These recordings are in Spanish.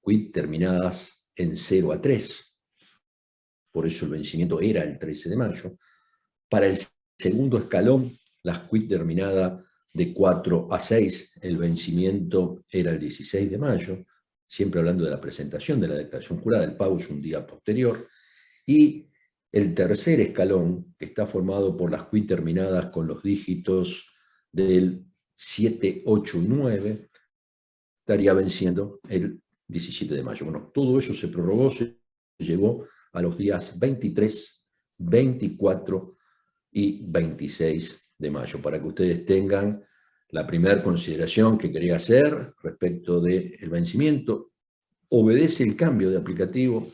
quit terminadas en 0 a 3, por eso el vencimiento era el 13 de mayo. Para el segundo escalón, las quit terminadas de 4 a 6, el vencimiento era el 16 de mayo, siempre hablando de la presentación de la declaración jurada, el pago es un día posterior. Y el tercer escalón, que está formado por las quit terminadas con los dígitos del 7, 8 y 9, estaría venciendo el 17 de mayo. Bueno, todo eso se prorrogó, se llevó a los días 23, 24 y 26 de mayo, para que ustedes tengan la primera consideración que quería hacer respecto del vencimiento. Obedece el cambio de aplicativo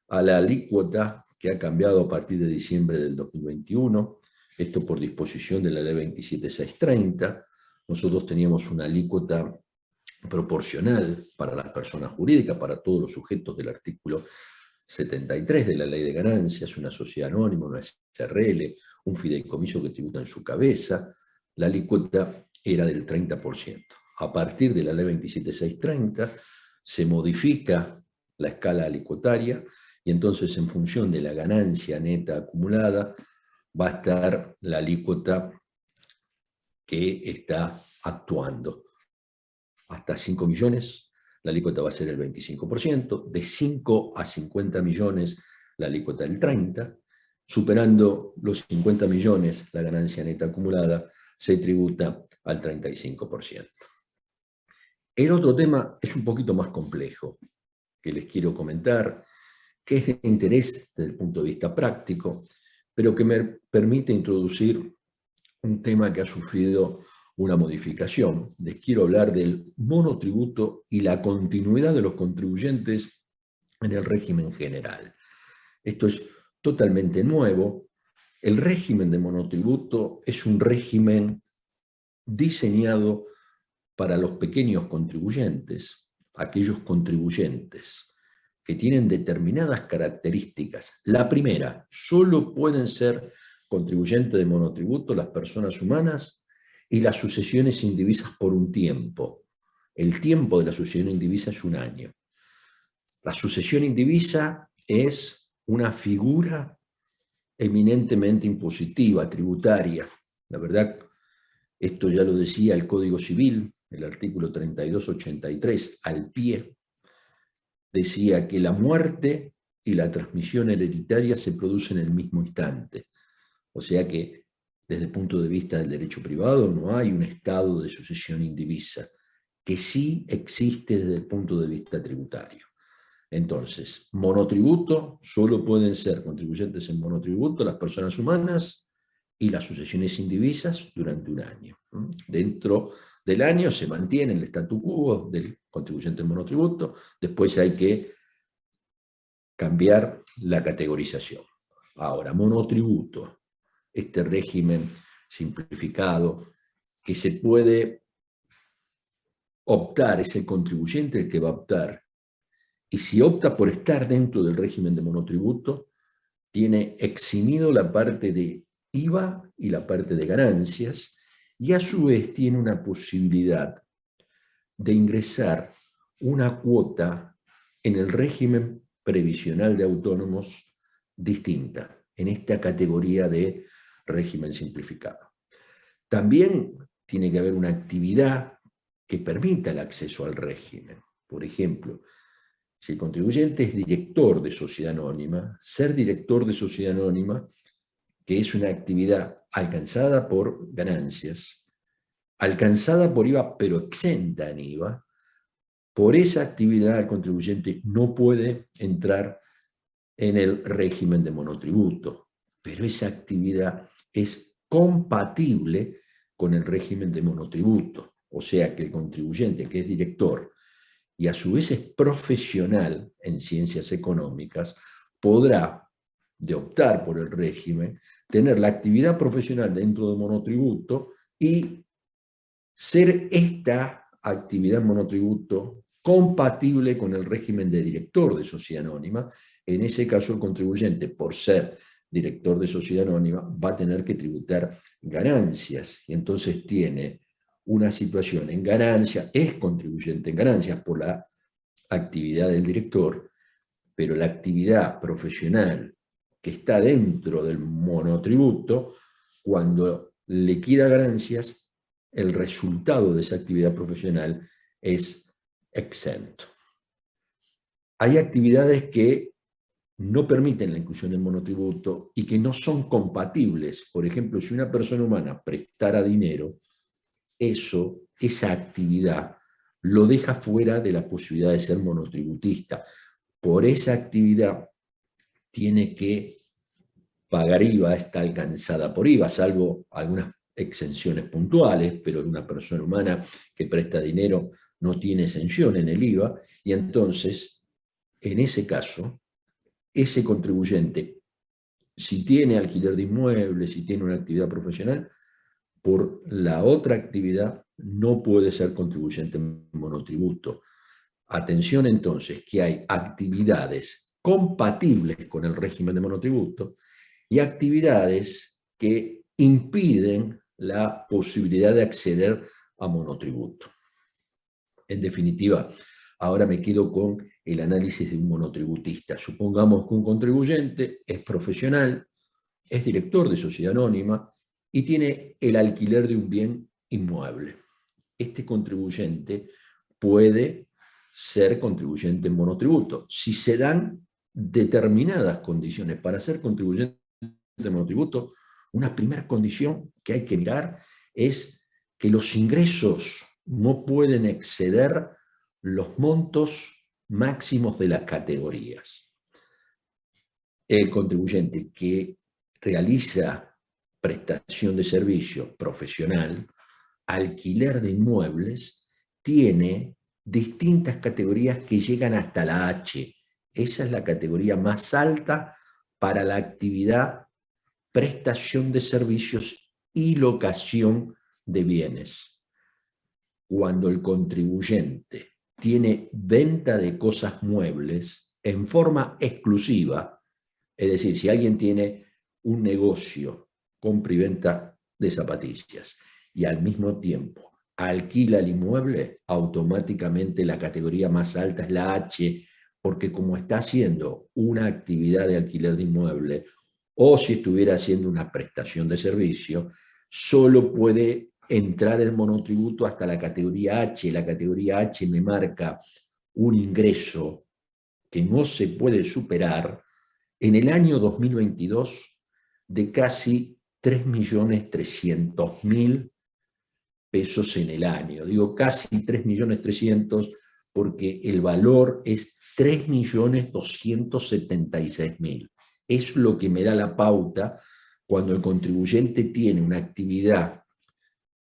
a la alícuota que ha cambiado a partir de diciembre del 2021, esto por disposición de la ley 27630. Nosotros teníamos una alícuota proporcional para las personas jurídicas, para todos los sujetos del artículo 73 de la Ley de Ganancias, una sociedad anónima, una SRL, un fideicomiso que tributa en su cabeza. La alícuota era del 30%. A partir de la Ley 27630 se modifica la escala alicuotaria y entonces en función de la ganancia neta acumulada va a estar la alícuota que está actuando. Hasta 5 millones, la alícuota va a ser el 25%, de 5 a 50 millones, la alícuota del 30%, superando los 50 millones, la ganancia neta acumulada se tributa al 35%. El otro tema es un poquito más complejo, que les quiero comentar, que es de interés desde el punto de vista práctico, pero que me permite introducir un tema que ha sufrido una modificación. Les quiero hablar del monotributo y la continuidad de los contribuyentes en el régimen general. Esto es totalmente nuevo. El régimen de monotributo es un régimen diseñado para los pequeños contribuyentes, aquellos contribuyentes que tienen determinadas características. La primera, solo pueden ser contribuyentes de monotributo las personas humanas y las sucesiones indivisas por un tiempo. El tiempo de la sucesión indivisa es 1 año. La sucesión indivisa es una figura eminentemente impositiva, tributaria. La verdad, esto ya lo decía el Código Civil, el artículo 3283, al pie, decía que la muerte y la transmisión hereditaria se producen en el mismo instante. O sea que, desde el punto de vista del derecho privado, no hay un estado de sucesión indivisa, que sí existe desde el punto de vista tributario. Entonces, monotributo, solo pueden ser contribuyentes en monotributo las personas humanas y las sucesiones indivisas durante 1 año. Dentro del año se mantiene el statu quo del contribuyente en monotributo, después hay que cambiar la categorización. Ahora, monotributo, este régimen simplificado que se puede optar, es el contribuyente el que va a optar, y si opta por estar dentro del régimen de monotributo, tiene eximido la parte de IVA y la parte de ganancias, y a su vez tiene una posibilidad de ingresar una cuota en el régimen previsional de autónomos distinta, en esta categoría de régimen simplificado. También tiene que haber una actividad que permita el acceso al régimen. Por ejemplo, si el contribuyente es director de sociedad anónima, ser director de sociedad anónima, que es una actividad alcanzada por ganancias, alcanzada por IVA pero exenta en IVA, por esa actividad el contribuyente no puede entrar en el régimen de monotributo, pero esa actividad es compatible con el régimen de monotributo, o sea que el contribuyente que es director y a su vez es profesional en ciencias económicas, podrá, de optar por el régimen, tener la actividad profesional dentro de monotributo y ser esta actividad monotributo compatible con el régimen de director de sociedad anónima. En ese caso, el contribuyente, por ser director de sociedad anónima, va a tener que tributar ganancias, y entonces tiene una situación en ganancia, es contribuyente en ganancias por la actividad del director, pero la actividad profesional que está dentro del monotributo, cuando liquida ganancias, el resultado de esa actividad profesional es exento. Hay actividades que no permiten la inclusión del monotributo y que no son compatibles. Por ejemplo, si una persona humana prestara dinero, esa actividad lo deja fuera de la posibilidad de ser monotributista. Por esa actividad tiene que pagar IVA, está alcanzada por IVA, salvo algunas exenciones puntuales, pero una persona humana que presta dinero no tiene exención en el IVA, y entonces, en ese caso, ese contribuyente, si tiene alquiler de inmuebles, si tiene una actividad profesional, por la otra actividad no puede ser contribuyente en monotributo. Atención entonces, que hay actividades compatibles con el régimen de monotributo y actividades que impiden la posibilidad de acceder a monotributo. En definitiva, ahora me quedo con el análisis de un monotributista. Supongamos que un contribuyente es profesional, es director de sociedad anónima y tiene el alquiler de un bien inmueble. Este contribuyente puede ser contribuyente en monotributo. Si se dan determinadas condiciones para ser contribuyente en monotributo, una primera condición que hay que mirar es que los ingresos no pueden exceder los montos máximos de las categorías. El contribuyente que realiza prestación de servicio profesional, alquiler de inmuebles, tiene distintas categorías que llegan hasta la H. Esa es la categoría más alta para la actividad prestación de servicios y locación de bienes. Cuando el contribuyente tiene venta de cosas muebles en forma exclusiva, es decir, si alguien tiene un negocio, compra y venta de zapatillas, y al mismo tiempo alquila el inmueble, automáticamente la categoría más alta es la H, porque como está haciendo una actividad de alquiler de inmueble, o si estuviera haciendo una prestación de servicio, solo puede entrar el monotributo hasta la categoría H. La categoría H me marca un ingreso que no se puede superar en el año 2022 de casi 3.300.000 pesos en el año. Digo casi 3.300.000 porque el valor es 3.276.000. Es lo que me da la pauta cuando el contribuyente tiene una actividad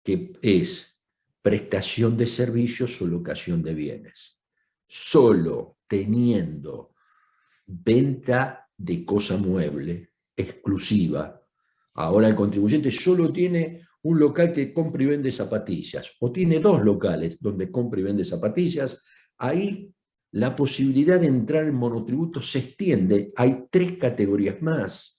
que es prestación de servicios o locación de bienes. Solo teniendo venta de cosa mueble exclusiva. Ahora el contribuyente solo tiene un local que compra y vende zapatillas, o tiene dos locales donde compra y vende zapatillas. Ahí la posibilidad de entrar en monotributo se extiende. Hay 3 categorías más.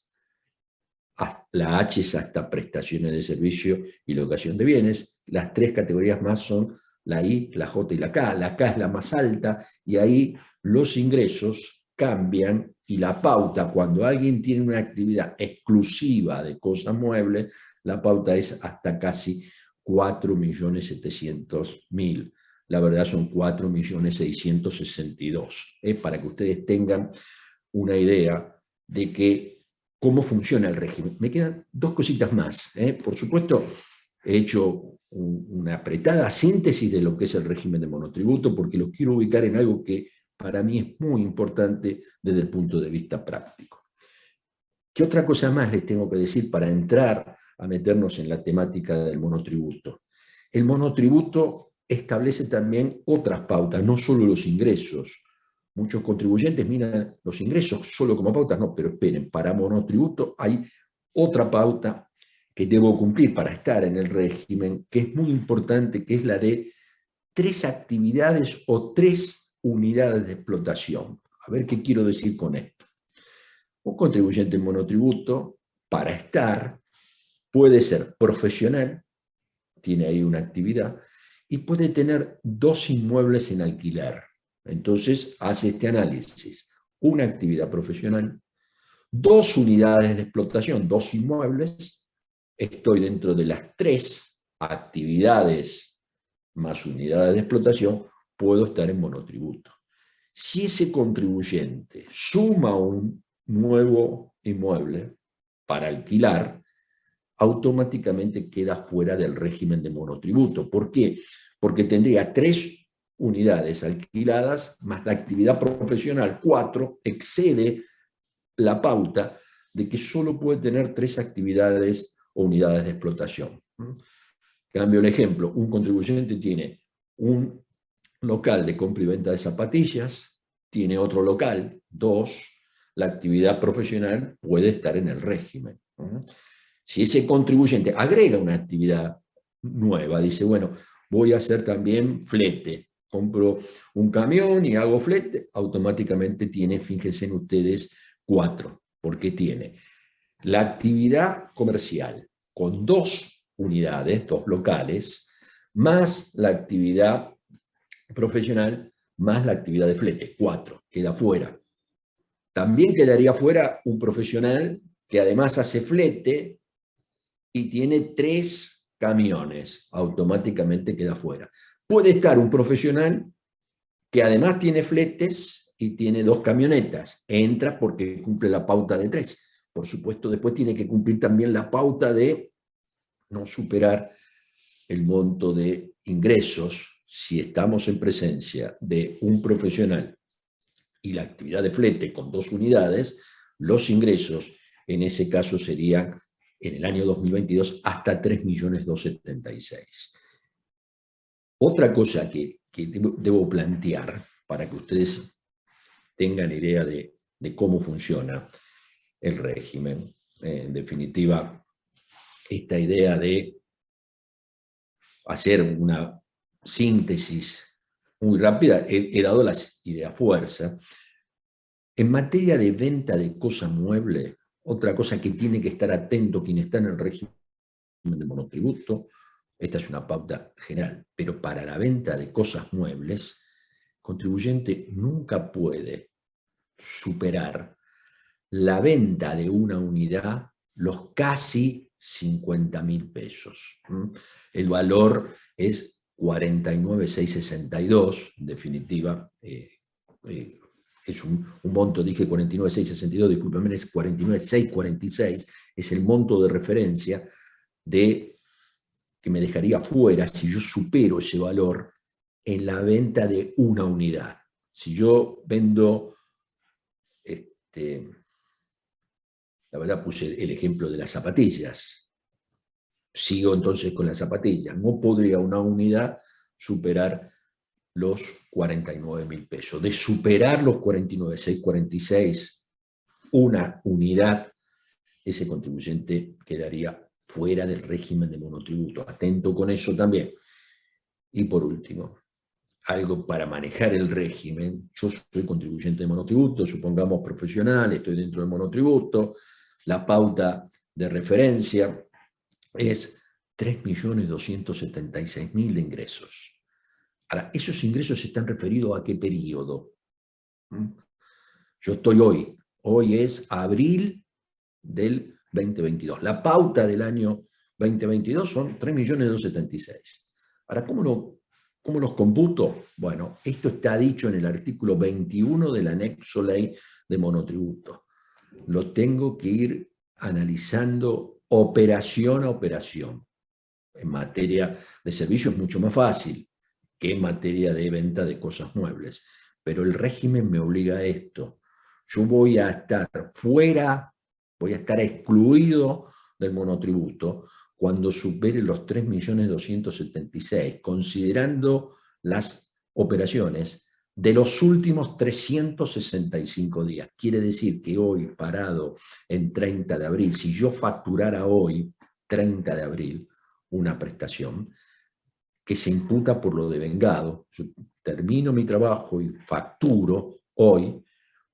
La H es hasta prestaciones de servicio y locación de bienes. Las 3 categorías más son la I, la J y la K. La K es la más alta y ahí los ingresos cambian y la pauta, cuando alguien tiene una actividad exclusiva de cosas muebles, la pauta es hasta casi 4.700.000. La verdad son 4.662.000, para que ustedes tengan una idea de que cómo funciona el régimen. Me quedan 2 cositas más. Por supuesto, he hecho una apretada síntesis de lo que es el régimen de monotributo, porque lo quiero ubicar en algo que para mí es muy importante desde el punto de vista práctico. ¿Qué otra cosa más les tengo que decir para entrar a meternos en la temática del monotributo? El monotributo establece también otras pautas, no solo los ingresos. Muchos contribuyentes miran los ingresos solo como pautas, no, pero esperen, para monotributo hay otra pauta que debo cumplir para estar en el régimen, que es muy importante, que es la de 3 actividades o 3 unidades de explotación. A ver qué quiero decir con esto. Un contribuyente en monotributo, para estar, puede ser profesional, tiene ahí una actividad, y puede tener 2 inmuebles en alquiler. Entonces hace este análisis. Una actividad profesional, 2 unidades de explotación, 2 inmuebles, estoy dentro de las 3 actividades más unidades de explotación, puedo estar en monotributo. Si ese contribuyente suma un nuevo inmueble para alquilar, automáticamente queda fuera del régimen de monotributo. ¿Por qué? Porque tendría 3 unidades alquiladas más la actividad profesional, 4, excede la pauta de que solo puede tener 3 actividades o unidades de explotación. Cambio el ejemplo, un contribuyente tiene un local de compra y venta de zapatillas, tiene otro local, 2, la actividad profesional puede estar en el régimen. Si ese contribuyente agrega una actividad nueva, dice, bueno, voy a hacer también flete, compro un camión y hago flete, automáticamente tiene, fíjense en ustedes, 4, porque tiene la actividad comercial con 2 unidades, 2 locales, más la actividad profesional, más la actividad de flete, 4, queda fuera. También quedaría fuera un profesional que además hace flete y tiene 3 camiones, automáticamente queda fuera. Puede estar un profesional que además tiene fletes y tiene 2 camionetas, entra porque cumple la pauta de 3. Por supuesto, después tiene que cumplir también la pauta de no superar el monto de ingresos si estamos en presencia de un profesional y la actividad de flete con 2 unidades, los ingresos en ese caso serían en el año 2022 hasta 3.276.000. Otra cosa que debo plantear para que ustedes tengan idea de cómo funciona el régimen. En definitiva, esta idea de hacer una síntesis muy rápida, he dado las ideas fuerza. En materia de venta de cosas muebles, otra cosa que tiene que estar atento quien está en el régimen de monotributo, esta es una pauta general, pero para la venta de cosas muebles, el contribuyente nunca puede superar la venta de una unidad los casi 50.000 pesos. El valor es 49.662, en definitiva, es un monto, dije 49.662, discúlpeme, es 49.646, es el monto de referencia que me dejaría fuera si yo supero ese valor en la venta de una unidad. Si yo vendo, la verdad puse el ejemplo de las zapatillas, sigo entonces con las zapatillas, no podría una unidad superar los 49.000 pesos. De superar los 49.646, una unidad, ese contribuyente quedaría fuera del régimen de monotributo. Atento con eso también. Y por último, algo para manejar el régimen. Yo soy contribuyente de monotributo, supongamos profesional, estoy dentro del monotributo, la pauta de referencia es 3.276.000 de ingresos. Ahora, esos ingresos están referidos a qué periodo. Yo estoy hoy es abril del 2022. La pauta del año 2022 son 3.276.000. Ahora, ¿cómo los computo? Bueno, esto está dicho en el artículo 21 del anexo ley de monotributo. Lo tengo que ir analizando operación a operación. En materia de servicios es mucho más fácil que en materia de venta de cosas muebles. Pero el régimen me obliga a esto. Yo voy a estar fuera, voy a estar excluido del monotributo cuando supere los 3.276.000, considerando las operaciones de los últimos 365 días. Quiere decir que hoy, parado en 30 de abril, si yo facturara hoy, 30 de abril, una prestación que se imputa por lo devengado, yo termino mi trabajo y facturo hoy,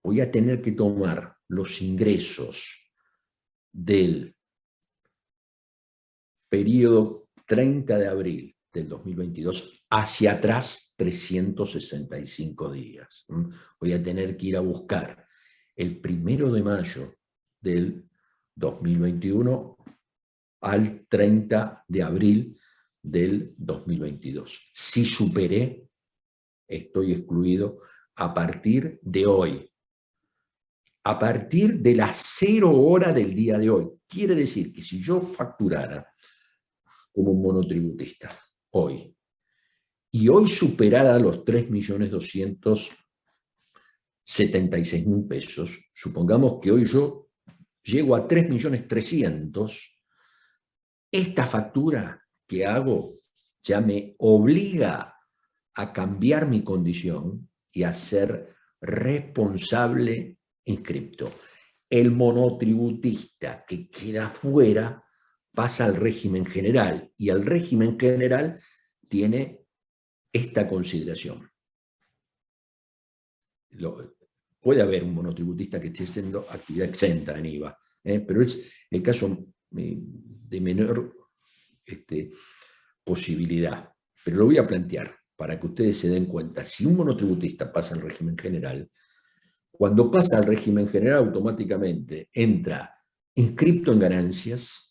voy a tener que tomar los ingresos del periodo 30 de abril del 2022 hacia atrás 365 días. Voy a tener que ir a buscar el 1 de mayo del 2021 al 30 de abril del 2022. Si superé, estoy excluido a partir de hoy. A partir de las 0 horas del día de hoy. Quiere decir que si yo facturara como un monotributista hoy, y hoy superara los 3.276.000 pesos, supongamos que hoy yo llego a 3.300.000, esta factura que hago ya me obliga a cambiar mi condición y a ser responsable inscripto. El monotributista que queda fuera pasa al régimen general, y el régimen general tiene esta consideración. Puede haber un monotributista que esté haciendo actividad exenta en IVA, pero es el caso de menor posibilidad. Pero lo voy a plantear para que ustedes se den cuenta. Si un monotributista pasa al régimen general, cuando pasa al régimen general automáticamente entra inscripto en ganancias.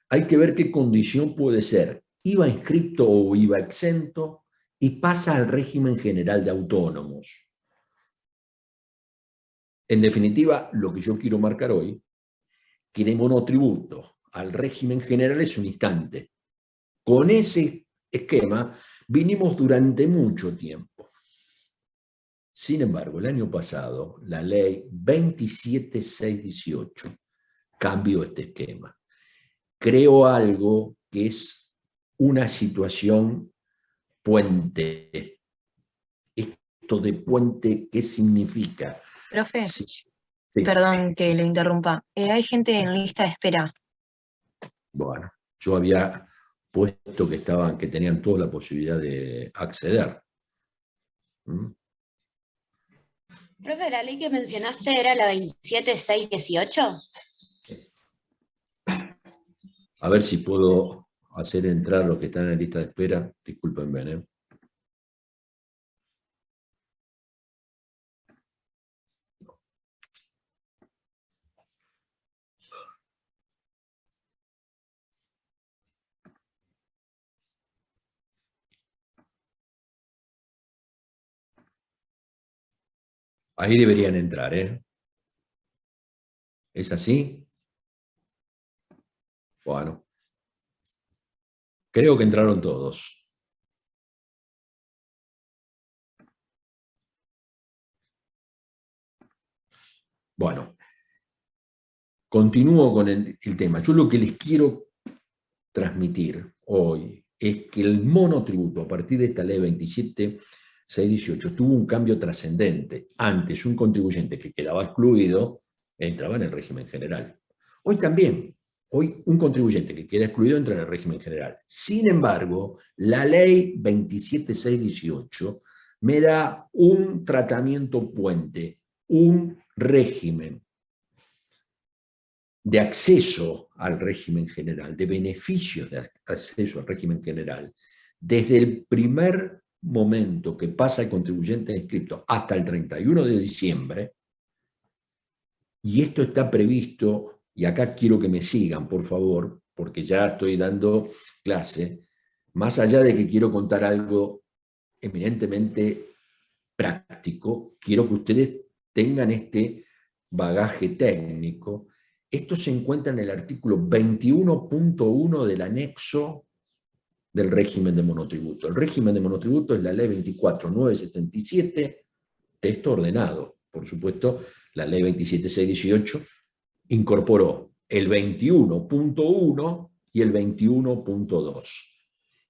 Hay que ver qué condición puede ser IVA inscripto o IVA exento, y pasa al régimen general de autónomos. En definitiva, lo que yo quiero marcar hoy, que de monotributo al régimen general es un instante. Con ese esquema vinimos durante mucho tiempo. Sin embargo, el año pasado, la ley 27618 cambió este esquema. Creó algo que es una situación puente. Esto de puente, ¿qué significa? Profe, Sí. perdón que lo interrumpa. Hay gente en lista de espera. Bueno, yo había puesto que tenían toda la posibilidad de acceder. Profe, la ley que mencionaste era la 27618. A ver si puedo hacer entrar los que están en lista de espera. Discúlpenme, ¿eh? Ahí deberían entrar, ¿eh? ¿Es así? Bueno. Creo que entraron todos. Bueno. Continúo con el tema. Yo lo que les quiero transmitir hoy es que el monotributo, a partir de esta ley 27618, tuvo un cambio trascendente. Antes, un contribuyente que quedaba excluido entraba en el régimen general. Hoy también. Hoy un contribuyente que queda excluido entra en el régimen general. Sin embargo, la ley 27618 me da un tratamiento puente, un régimen de acceso al régimen general, de beneficios de acceso al régimen general, desde el primer momento que pasa el contribuyente inscripto hasta el 31 de diciembre, y esto está previsto, y acá quiero que me sigan, por favor, porque ya estoy dando clase, más allá de que quiero contar algo eminentemente práctico, quiero que ustedes tengan este bagaje técnico. Esto se encuentra en el artículo 21.1 del anexo del régimen de monotributo. El régimen de monotributo es la ley 24.977, texto ordenado. Por supuesto, la ley 27.618 incorporó el 21.1 y el 21.2,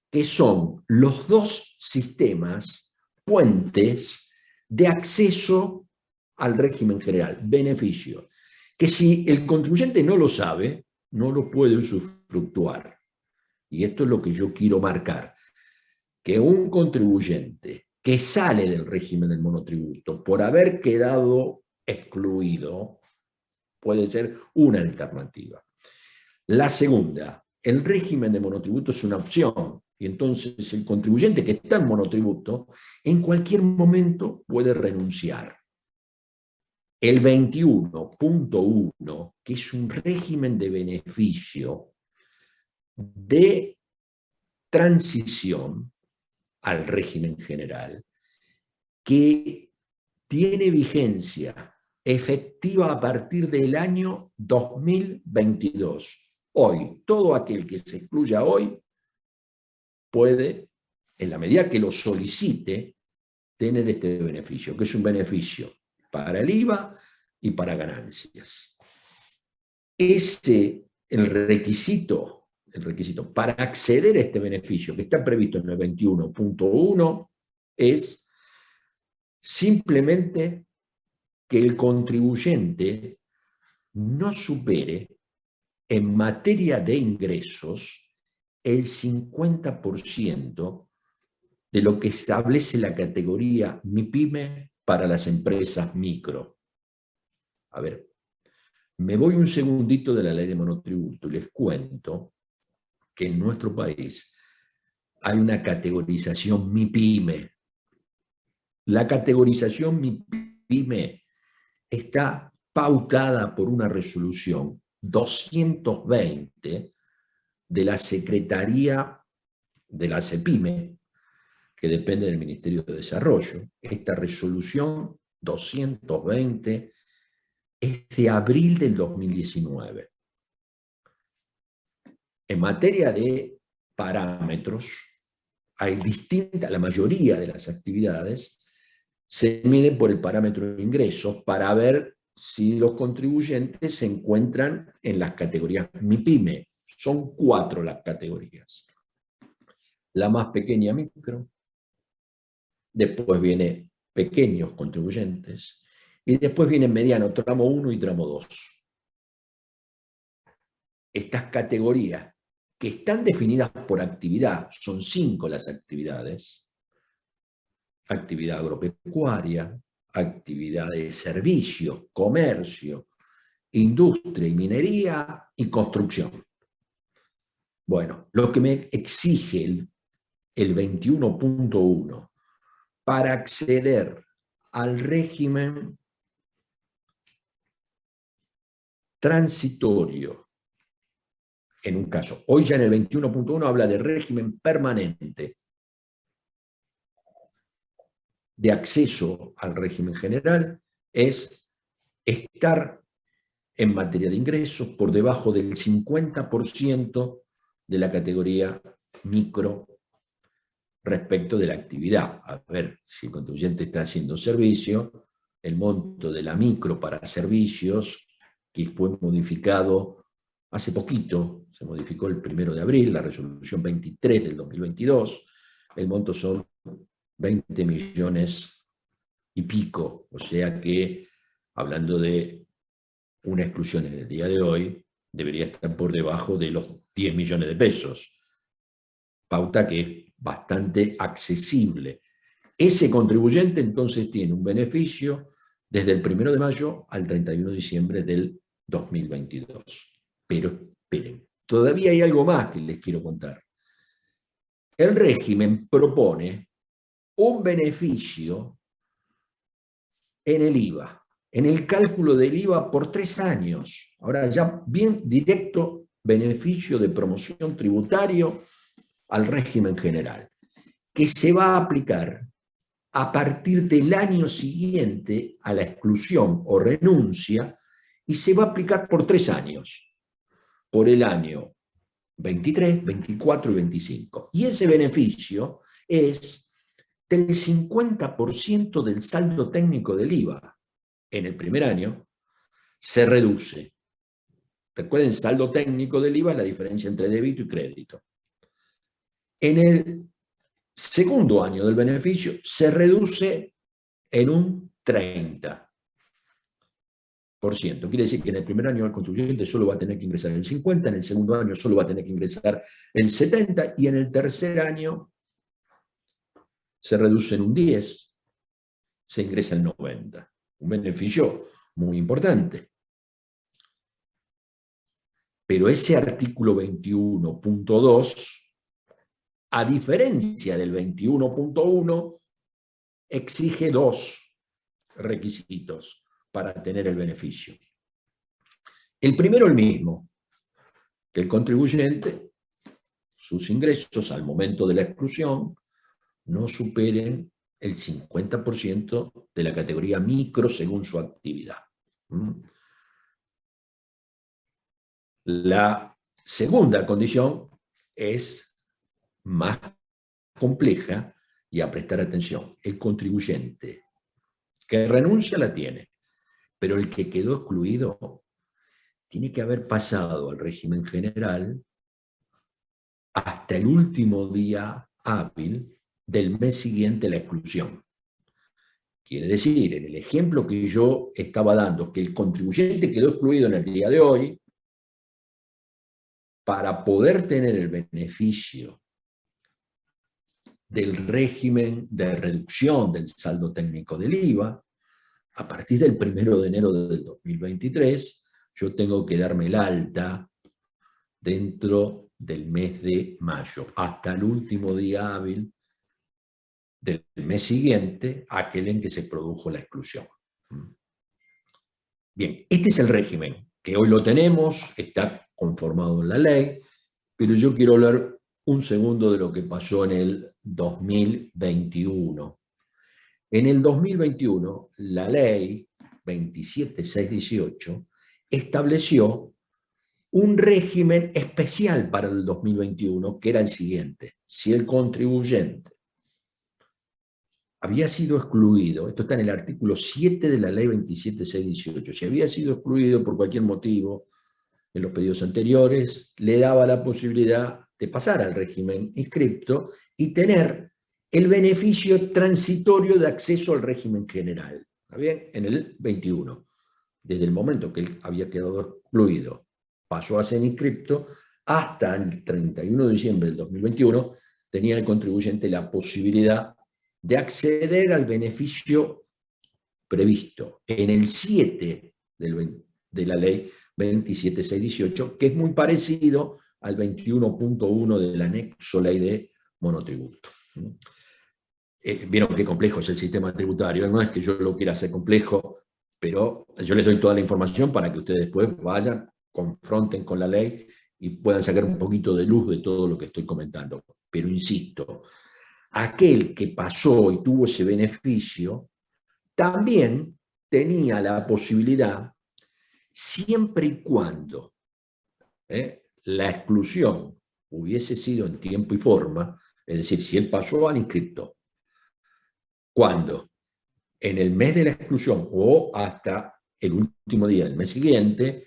que son los dos sistemas puentes de acceso al régimen general, beneficio, que si el contribuyente no lo sabe, no lo puede usufructuar. Y esto es lo que yo quiero marcar, que un contribuyente que sale del régimen del monotributo por haber quedado excluido puede ser una alternativa. La segunda, el régimen de monotributo es una opción, Y entonces el contribuyente que está en monotributo, en cualquier momento puede renunciar. El 21.1, que es un régimen de beneficio de transición al régimen general, que tiene vigencia efectiva a partir del año 2022. Hoy, todo aquel que se excluya hoy puede, en la medida que lo solicite, tener este beneficio, que es un beneficio para el IVA y para ganancias. El requisito para acceder a este beneficio, que está previsto en el 21.1, es simplemente que el contribuyente no supere en materia de ingresos el 50% de lo que establece la categoría MIPYME para las empresas micro. A ver, me voy un segundito de la ley de monotributo y les cuento que en nuestro país hay una categorización MIPYME. La categorización MIPYME está pautada por una resolución 220 de la Secretaría de la CEPYME, que depende del Ministerio de Desarrollo. Esta resolución 220 es de abril del 2019. En materia de parámetros, hay la mayoría de las actividades se miden por el parámetro de ingresos para ver si los contribuyentes se encuentran en las categorías MIPYME. Son 4 las categorías. La más pequeña, micro. Después viene pequeños contribuyentes. Y después viene mediano, tramo 1 y tramo 2. Estas categorías, que están definidas por actividad, son 5 las actividades: actividad agropecuaria, actividad de servicios, comercio, industria y minería y construcción. Bueno, lo que me exige el 21.1 para acceder al régimen transitorio, en un caso, hoy ya en el 21.1 habla de régimen permanente de acceso al régimen general, es estar en materia de ingresos por debajo del 50% de la categoría micro respecto de la actividad. A ver, si el contribuyente está haciendo servicio, el monto de la micro para servicios, que fue modificado hace poquito, se modificó el 1 de abril, la resolución 23 del 2022, el monto son 20 millones y pico, o sea que, hablando de una exclusión en el día de hoy, debería estar por debajo de los 10 millones de pesos. Pauta que es bastante accesible. Ese contribuyente entonces tiene un beneficio desde el 1 de mayo al 31 de diciembre del 2022. Pero esperen, todavía hay algo más que les quiero contar. El régimen propone un beneficio en el IVA, en el cálculo del IVA por 3 años. Ahora ya bien directo, beneficio de promoción tributario al régimen general, que se va a aplicar a partir del año siguiente a la exclusión o renuncia, y se va a aplicar por 3 años, por el año 23, 24 y 25. Y ese beneficio es del 50% del saldo técnico del IVA. En el primer año se reduce. Recuerden, saldo técnico del IVA es la diferencia entre débito y crédito. En el segundo año del beneficio se reduce en un 30%. Quiere decir que en el primer año el contribuyente solo va a tener que ingresar el 50%, en el segundo año solo va a tener que ingresar el 70%, y en el tercer año se reduce en un 10%, se ingresa el 90%. Un beneficio muy importante. Pero ese artículo 21.2 a diferencia del 21.1, exige 2 requisitos para tener el beneficio. El primero, el mismo, que el contribuyente, sus ingresos al momento de la exclusión, no superen el 50% de la categoría micro según su actividad. La segunda condición es más compleja y a prestar atención. El contribuyente que renuncia la tiene, pero el que quedó excluido tiene que haber pasado al régimen general hasta el último día hábil del mes siguiente a la exclusión. Quiere decir, en el ejemplo que yo estaba dando, que el contribuyente quedó excluido en el día de hoy, para poder tener el beneficio del régimen de reducción del saldo técnico del IVA, a partir del 1 de enero del 2023, yo tengo que darme el alta dentro del mes de mayo, hasta el último día hábil del mes siguiente, aquel en que se produjo la exclusión. Bien, este es el régimen, que hoy lo tenemos, está conformado en la ley, pero yo quiero hablar un segundo de lo que pasó en el 2021. En el 2021, la ley 27618 estableció un régimen especial para el 2021, que era el siguiente: si el contribuyente había sido excluido, esto está en el artículo 7 de la ley 27618, si había sido excluido por cualquier motivo en los pedidos anteriores, le daba la posibilidad de pasar al régimen inscripto y tener el beneficio transitorio de acceso al régimen general. ¿Está bien? En el 21. Desde el momento que él había quedado excluido, pasó a ser inscripto, hasta el 31 de diciembre del 2021, tenía el contribuyente la posibilidad de acceder al beneficio previsto en el 7 de la ley 27618, que es muy parecido al 21.1 del anexo ley de monotributo. Vieron qué complejo es el sistema tributario, no es que yo lo quiera hacer complejo, pero yo les doy toda la información para que ustedes después vayan, confronten con la ley y puedan sacar un poquito de luz de todo lo que estoy comentando. Pero insisto, aquel que pasó y tuvo ese beneficio también tenía la posibilidad, siempre y cuando la exclusión hubiese sido en tiempo y forma, es decir, si él pasó al inscripto, cuando en el mes de la exclusión o hasta el último día del mes siguiente,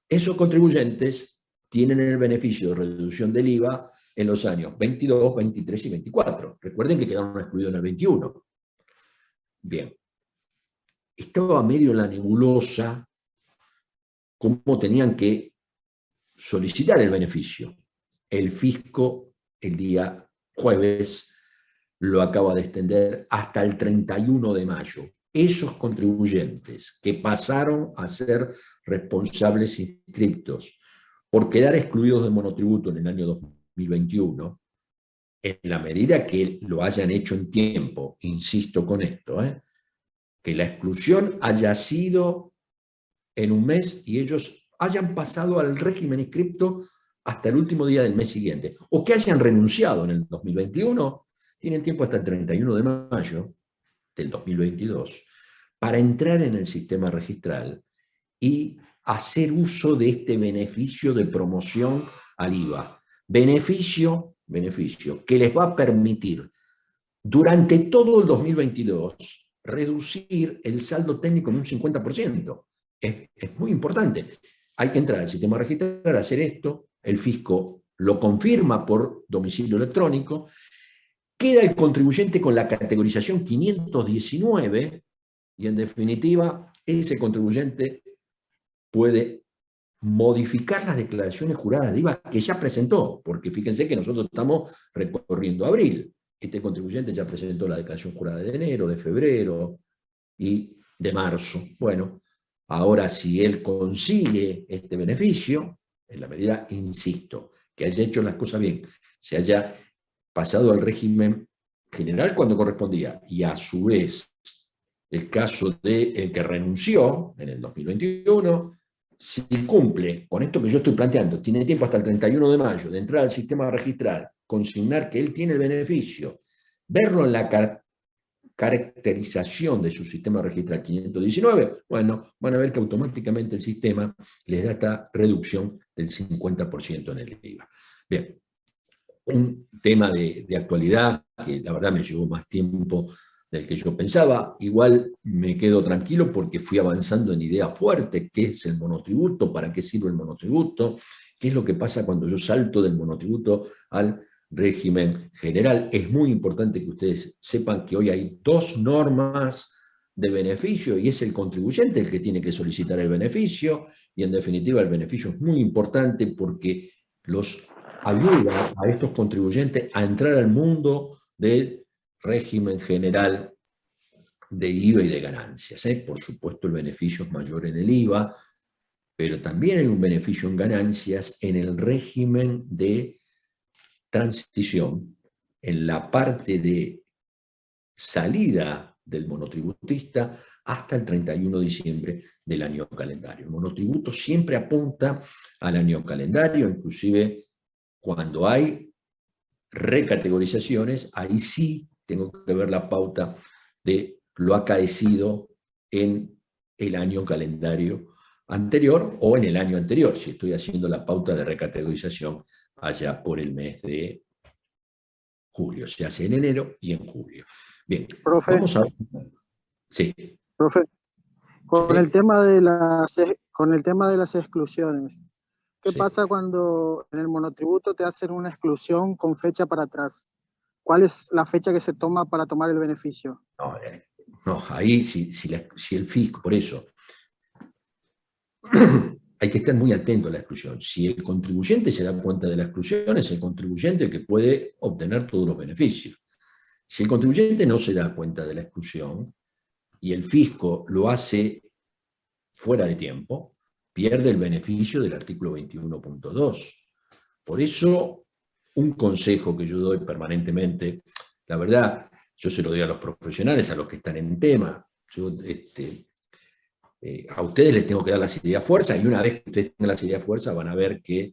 esos contribuyentes tienen el beneficio de reducción del IVA en los años 22, 23 y 24. Recuerden que quedaron excluidos en el 21. Bien. Estaba medio en la nebulosa cómo tenían que solicitar el beneficio. El fisco, el día jueves, lo acaba de extender hasta el 31 de mayo. Esos contribuyentes que pasaron a ser responsables inscriptos por quedar excluidos de monotributo en el año 2021, en la medida que lo hayan hecho en tiempo, insisto con esto, que la exclusión haya sido en un mes y ellos hayan pasado al régimen inscripto hasta el último día del mes siguiente, o que hayan renunciado en el 2021, tienen tiempo hasta el 31 de mayo del 2022 para entrar en el sistema registral y hacer uso de este beneficio de promoción al IVA. Beneficio que les va a permitir durante todo el 2022 reducir el saldo técnico en un 50%. Es muy importante. Hay que entrar al sistema registral, hacer esto, el fisco lo confirma por domicilio electrónico, queda el contribuyente con la categorización 519 y en definitiva ese contribuyente puede modificar las declaraciones juradas de IVA que ya presentó, porque fíjense que nosotros estamos recorriendo abril. Este contribuyente ya presentó la declaración jurada de enero, de febrero y de marzo. Bueno, ahora si él consigue este beneficio, en la medida, insisto, que haya hecho las cosas bien, se haya pasado al régimen general cuando correspondía, y a su vez el caso del que renunció en el 2021, si cumple con esto que yo estoy planteando, tiene tiempo hasta el 31 de mayo de entrar al sistema registral, consignar que él tiene el beneficio, verlo en la caracterización de su sistema registral 519, bueno, van a ver que automáticamente el sistema les da esta reducción del 50% en el IVA. Bien, un tema de actualidad que la verdad me llevó más tiempo del que yo pensaba. Igual me quedo tranquilo porque fui avanzando en ideas fuertes. ¿Qué es el monotributo? ¿Para qué sirve el monotributo? ¿Qué es lo que pasa cuando yo salto del monotributo al régimen general? Es muy importante que ustedes sepan que hoy hay dos normas de beneficio y es el contribuyente el que tiene que solicitar el beneficio, y en definitiva el beneficio es muy importante porque los ayuda a estos contribuyentes a entrar al mundo del régimen general de IVA y de ganancias. Por supuesto, el beneficio es mayor en el IVA, pero también hay un beneficio en ganancias en el régimen de transición, en la parte de salida del monotributista hasta el 31 de diciembre del año calendario. El monotributo siempre apunta al año calendario, inclusive cuando hay recategorizaciones, ahí sí tengo que ver la pauta de lo acaecido en el año calendario anterior o en el año anterior, si estoy haciendo la pauta de recategorización allá por el mes de julio, se hace en enero y en julio. Bien, profe, vamos a ver. Sí. profe, con Sí. el tema de las exclusiones, ¿qué Sí. pasa cuando en el monotributo te hacen una exclusión con fecha para atrás? ¿Cuál es la fecha que se toma para tomar el beneficio? No, ahí si el fisco, por eso, hay que estar muy atento a la exclusión. Si el contribuyente se da cuenta de la exclusión, es el contribuyente el que puede obtener todos los beneficios. Si el contribuyente no se da cuenta de la exclusión y el fisco lo hace fuera de tiempo, pierde el beneficio del artículo 21.2. Por eso, un consejo que yo doy permanentemente, la verdad, yo se lo doy a los profesionales, a los que están en tema, yo, a ustedes les tengo que dar las ideas fuerza, y una vez que ustedes tengan las ideas fuerza van a ver que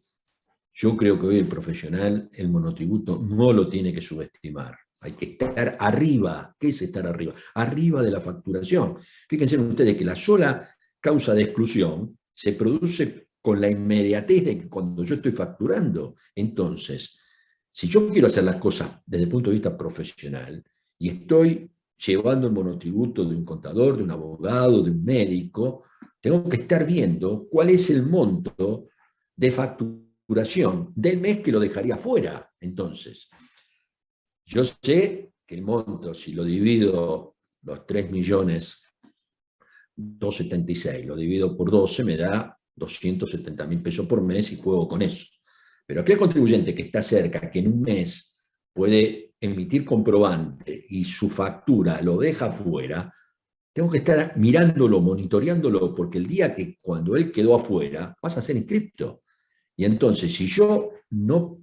yo creo que hoy el profesional, el monotributo, no lo tiene que subestimar. Hay que estar arriba. ¿Qué es estar arriba? Arriba de la facturación. Fíjense ustedes que la sola causa de exclusión se produce con la inmediatez de que cuando yo estoy facturando. Entonces, si yo quiero hacer las cosas desde el punto de vista profesional y estoy llevando el monotributo de un contador, de un abogado, de un médico, tengo que estar viendo cuál es el monto de facturación del mes que lo dejaría fuera. Entonces, yo sé que el monto, si lo divido los 3.276.000, lo divido por 12, me da 270.000 pesos por mes y juego con eso. Pero aquel contribuyente que está cerca, que en un mes puede emitir comprobante y su factura lo deja fuera, tengo que estar mirándolo, monitoreándolo, porque el día que cuando él quedó afuera, pasa a ser inscripto. Y entonces, si yo no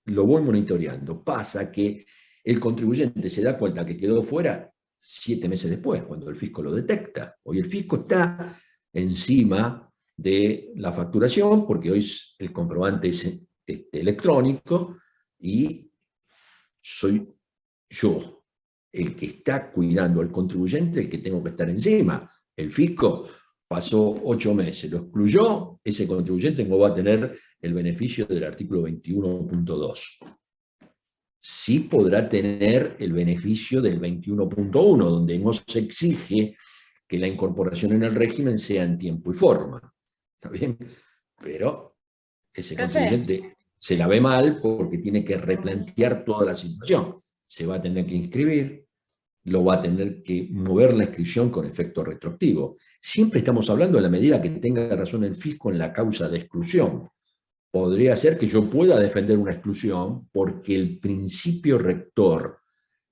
lo voy monitoreando, pasa que el contribuyente se da cuenta que quedó fuera 7 meses después, cuando el fisco lo detecta. Hoy el fisco está encima de la facturación, porque hoy el comprobante es electrónico, y soy yo el que está cuidando al contribuyente, el que tengo que estar encima. El fisco pasó 8 meses, lo excluyó, ese contribuyente no va a tener el beneficio del artículo 21.2. Sí podrá tener el beneficio del 21.1, donde no se exige que la incorporación en el régimen sea en tiempo y forma. ¿Está bien? Pero ese contribuyente se la ve mal porque tiene que replantear toda la situación. Se va a tener que inscribir, lo va a tener que mover la inscripción con efecto retroactivo. Siempre estamos hablando en la medida que tenga razón el fisco en la causa de exclusión. Podría ser que yo pueda defender una exclusión porque el principio rector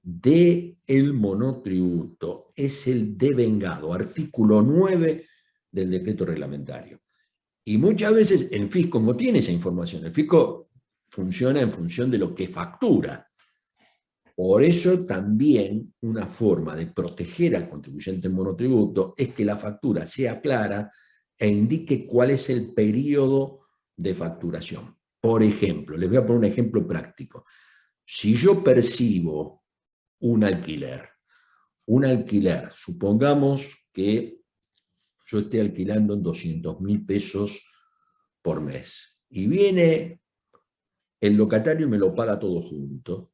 del monotributo es el devengado, artículo 9 del decreto reglamentario. Y muchas veces el fisco no tiene esa información. El fisco funciona en función de lo que factura. Por eso también una forma de proteger al contribuyente en monotributo es que la factura sea clara e indique cuál es el periodo de facturación. Por ejemplo, les voy a poner un ejemplo práctico. Si yo percibo un alquiler, supongamos que yo esté alquilando en 200.000 pesos por mes, y viene el locatario y me lo paga todo junto,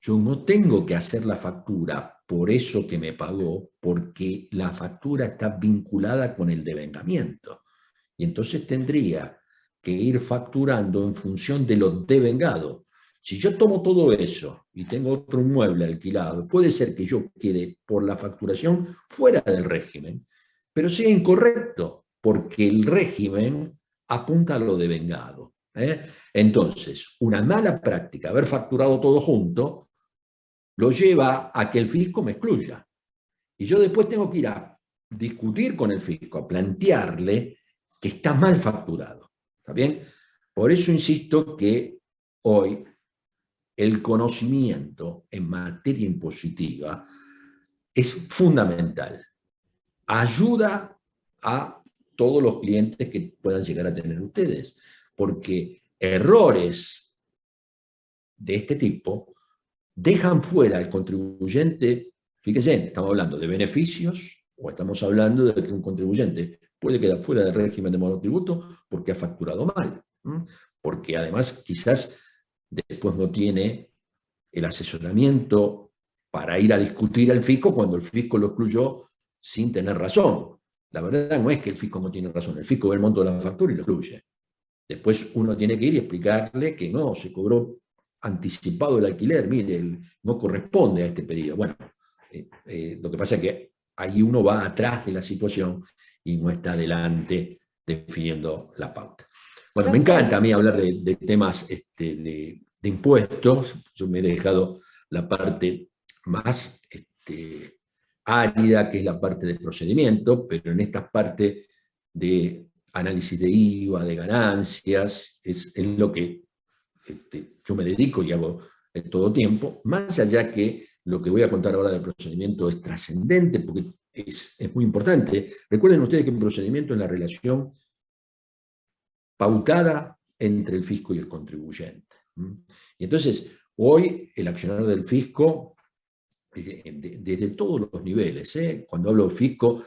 yo no tengo que hacer la factura por eso que me pagó, porque la factura está vinculada con el devengamiento. Y entonces tendría que ir facturando en función de lo devengado. Si yo tomo todo eso y tengo otro inmueble alquilado, puede ser que yo quede por la facturación fuera del régimen, pero sea incorrecto, porque el régimen apunta a lo devengado. Entonces, una mala práctica, haber facturado todo junto, lo lleva a que el fisco me excluya. Y yo después tengo que ir a discutir con el fisco, a plantearle que está mal facturado. ¿Está bien? Por eso insisto que hoy el conocimiento en materia impositiva es fundamental. Ayuda a todos los clientes que puedan llegar a tener ustedes, porque errores de este tipo dejan fuera al contribuyente. Fíjense, estamos hablando de beneficios o estamos hablando de que un contribuyente puede quedar fuera del régimen de monotributo porque ha facturado mal, porque además quizás después no tiene el asesoramiento para ir a discutir al fisco cuando el fisco lo excluyó sin tener razón. La verdad no es que el fisco no tiene razón, el fisco ve el monto de la factura y lo excluye. Después uno tiene que ir y explicarle que no, se cobró anticipado el alquiler, mire, no corresponde a este periodo. Bueno, lo que pasa es que ahí uno va atrás de la situación y no está adelante definiendo la pauta. Bueno, me encanta a mí hablar de temas de impuestos. Yo me he dejado la parte más árida, que es la parte del procedimiento, pero en esta parte de análisis de IVA, de ganancias, es lo que yo me dedico y hago en todo tiempo, más allá que lo que voy a contar ahora del procedimiento es trascendente, porque es muy importante. Recuerden ustedes que un procedimiento es la relación pautada entre el fisco y el contribuyente. Y entonces, hoy el accionar del fisco, desde todos los niveles, cuando hablo de fisco,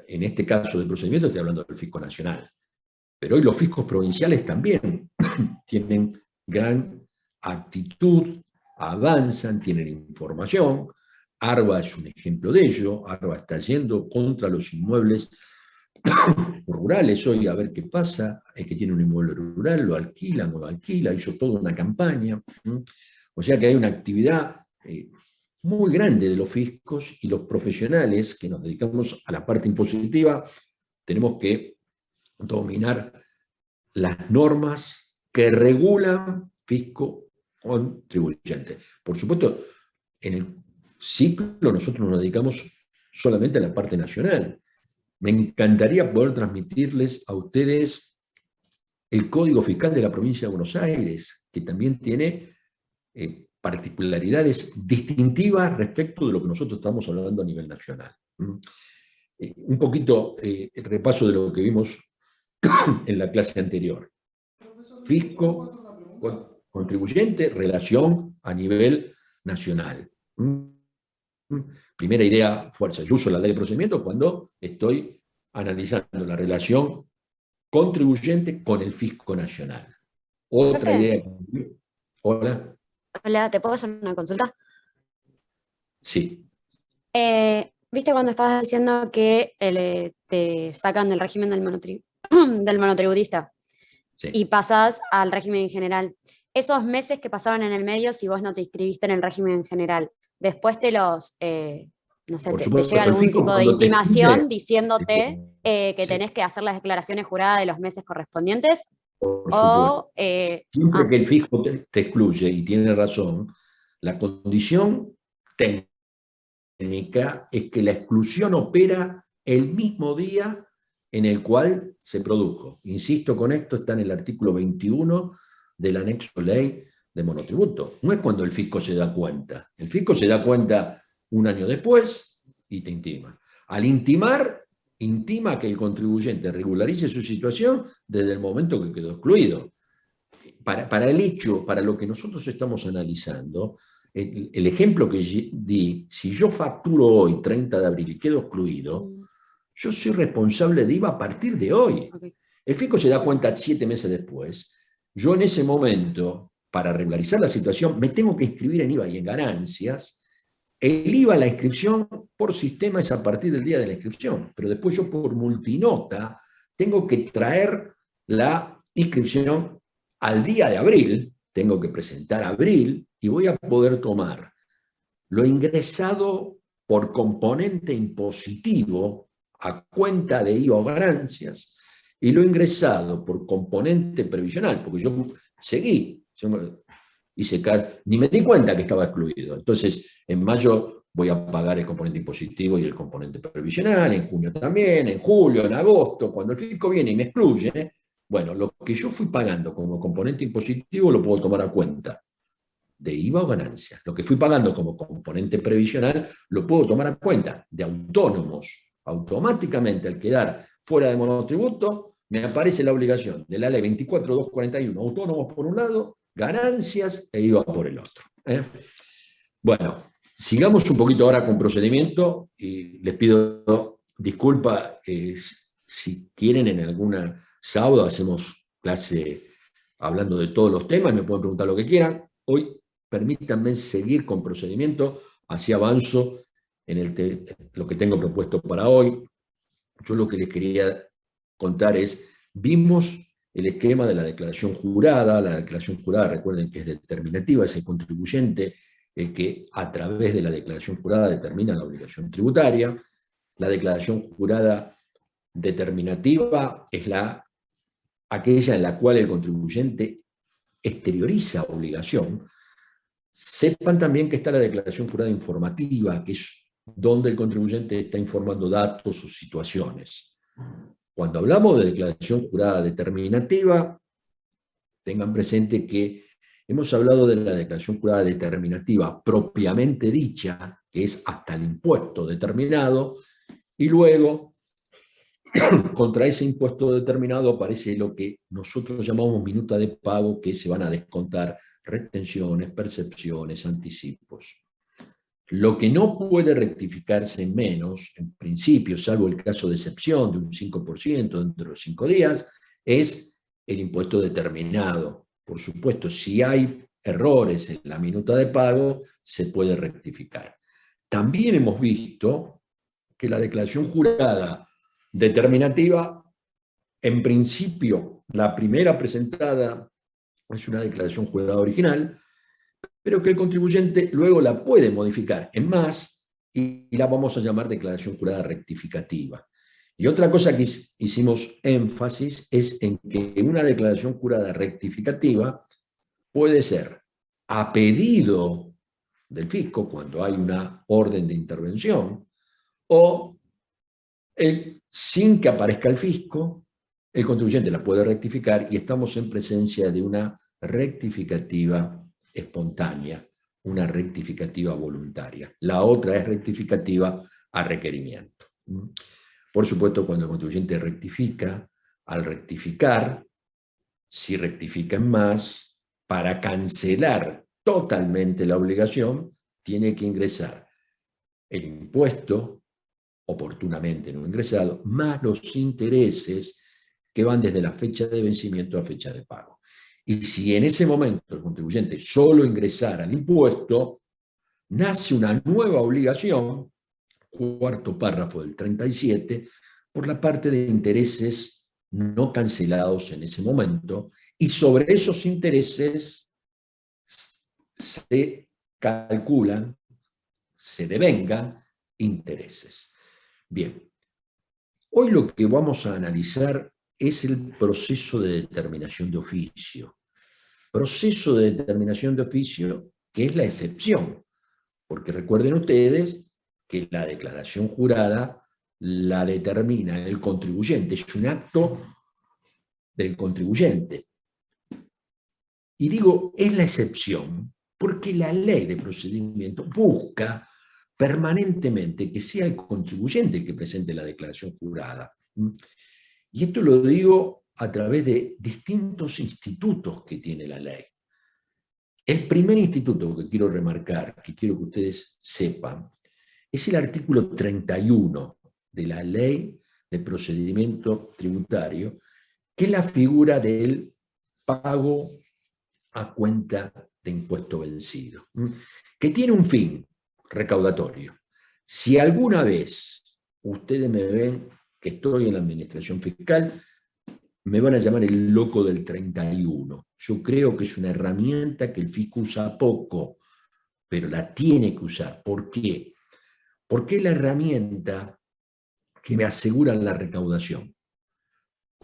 en este caso del procedimiento estoy hablando del fisco nacional, pero hoy los fiscos provinciales también tienen gran actitud, avanzan, tienen información. ARBA es un ejemplo de ello. ARBA está yendo contra los inmuebles rurales hoy a ver qué pasa. Es que tiene un inmueble rural, lo alquila, no lo alquila, hizo toda una campaña. O sea que hay una actividad muy grande de los fiscos, y los profesionales que nos dedicamos a la parte impositiva tenemos que dominar las normas que regulan fisco contribuyente. Por supuesto, en el ciclo nosotros nos dedicamos solamente a la parte nacional. Me encantaría poder transmitirles a ustedes el Código Fiscal de la Provincia de Buenos Aires, que también tiene particularidades distintivas respecto de lo que nosotros estamos hablando a nivel nacional. Un poquito el repaso de lo que vimos en la clase anterior. Fisco, contribuyente, relación a nivel nacional. Primera idea, fuerza. Yo uso la ley de procedimiento cuando estoy analizando la relación contribuyente con el fisco nacional. Otra idea. Hola. Hola, ¿te puedo hacer una consulta? Sí. ¿Viste cuando estabas diciendo que te sacan del régimen del monotributista? Sí. Y pasás al régimen general? Esos meses que pasaron en el medio, si vos no te inscribiste en el régimen general, después te los, no sé, te llega algún tipo de intimación diciéndote que tenés que hacer las declaraciones juradas de los meses correspondientes. Por supuesto. Siempre que el fisco te excluye, y tiene razón, la condición técnica es que la exclusión opera el mismo día en el cual se produjo. Insisto con esto, está en el artículo 21 del anexo ley de monotributo. No es cuando el fisco se da cuenta. El fisco se da cuenta un año después y te intima. Al intimar, intima que el contribuyente regularice su situación desde el momento que quedó excluido. Para el hecho, para lo que nosotros estamos analizando, el ejemplo que di, si yo facturo hoy, 30 de abril, y quedo excluido, yo soy responsable de IVA a partir de hoy. Okay. El fisco se da cuenta 7 meses después. Yo en ese momento, para regularizar la situación, me tengo que inscribir en IVA y en ganancias. El IVA, la inscripción por sistema es a partir del día de la inscripción, pero después yo por multinota tengo que traer la inscripción al día de abril, tengo que presentar abril y voy a poder tomar lo ingresado por componente impositivo a cuenta de IVA o ganancias y lo ingresado por componente previsional, porque yo seguí, ni me di cuenta que estaba excluido. Entonces, en mayo voy a pagar el componente impositivo y el componente previsional, en junio también, en julio, en agosto, cuando el fisco viene y me excluye, bueno, lo que yo fui pagando como componente impositivo lo puedo tomar a cuenta de IVA o ganancias. Lo que fui pagando como componente previsional lo puedo tomar a cuenta de autónomos. Automáticamente, al quedar fuera de monotributo, me aparece la obligación de la ley 24.241, autónomos por un lado, ganancias e IVA por el otro. Bueno, sigamos un poquito ahora con procedimiento y les pido disculpas si quieren en alguna sábado hacemos clase hablando de todos los temas, me pueden preguntar lo que quieran. Hoy permítanme seguir con procedimiento, así avanzo en lo que tengo propuesto para hoy. Yo lo que les quería contar es, vimos el esquema de la declaración jurada. La declaración jurada, recuerden que es determinativa, es el contribuyente el que a través de la declaración jurada determina la obligación tributaria. La declaración jurada determinativa es aquella en la cual el contribuyente exterioriza obligación. Sepan también que está la declaración jurada informativa, que es donde el contribuyente está informando datos o situaciones. Cuando hablamos de declaración jurada determinativa, tengan presente que hemos hablado de la declaración jurada determinativa propiamente dicha, que es hasta el impuesto determinado, y luego contra ese impuesto determinado aparece lo que nosotros llamamos minuta de pago, que se van a descontar retenciones, percepciones, anticipos. Lo que no puede rectificarse en menos, en principio, salvo el caso de excepción de un 5% dentro de los 5 días, es el impuesto determinado. Por supuesto, si hay errores en la minuta de pago, se puede rectificar. También hemos visto que la declaración jurada determinativa, en principio, la primera presentada es una declaración jurada original, pero que el contribuyente luego la puede modificar en más y la vamos a llamar declaración jurada rectificativa. Y otra cosa que hicimos énfasis es en que una declaración jurada rectificativa puede ser a pedido del fisco cuando hay una orden de intervención o sin que aparezca el fisco, el contribuyente la puede rectificar y estamos en presencia de una rectificativa espontánea, una rectificativa voluntaria. La otra es rectificativa a requerimiento. Por supuesto, cuando el contribuyente rectifica, al rectificar, si rectifica en más, para cancelar totalmente la obligación, tiene que ingresar el impuesto oportunamente no ingresado, más los intereses que van desde la fecha de vencimiento a fecha de pago. Y si en ese momento el contribuyente solo ingresara el impuesto, nace una nueva obligación, cuarto párrafo del 37, por la parte de intereses no cancelados en ese momento, y sobre esos intereses se calculan, se devengan intereses. Bien, hoy lo que vamos a analizar es el proceso de determinación de oficio. Proceso de determinación de oficio que es la excepción, porque recuerden ustedes que la declaración jurada la determina el contribuyente, es un acto del contribuyente. Y digo, es la excepción, porque la ley de procedimiento busca permanentemente que sea el contribuyente el que presente la declaración jurada. Y esto lo digo a través de distintos institutos que tiene la ley. El primer instituto que quiero remarcar, que quiero que ustedes sepan, es el artículo 31 de la Ley de Procedimiento Tributario, que es la figura del pago a cuenta de impuesto vencido, que tiene un fin recaudatorio. Si alguna vez ustedes me ven que estoy en la administración fiscal, me van a llamar el loco del 31. Yo creo que es una herramienta que el fisco usa poco, pero la tiene que usar. ¿Por qué? Porque es la herramienta que me asegura la recaudación.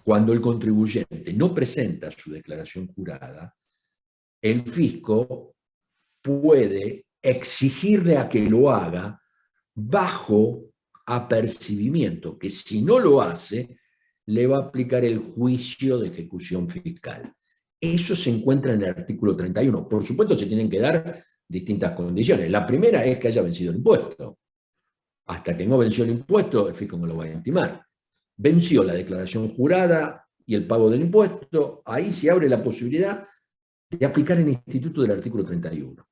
Cuando el contribuyente no presenta su declaración jurada, el fisco puede exigirle a que lo haga bajo apercibimiento, que si no lo hace, le va a aplicar el juicio de ejecución fiscal. Eso se encuentra en el artículo 31. Por supuesto, se tienen que dar distintas condiciones. La primera es que haya vencido el impuesto. Hasta que no venció el impuesto, el fisco no lo va a intimar. Venció la declaración jurada y el pago del impuesto, ahí se abre la posibilidad de aplicar el instituto del artículo 31.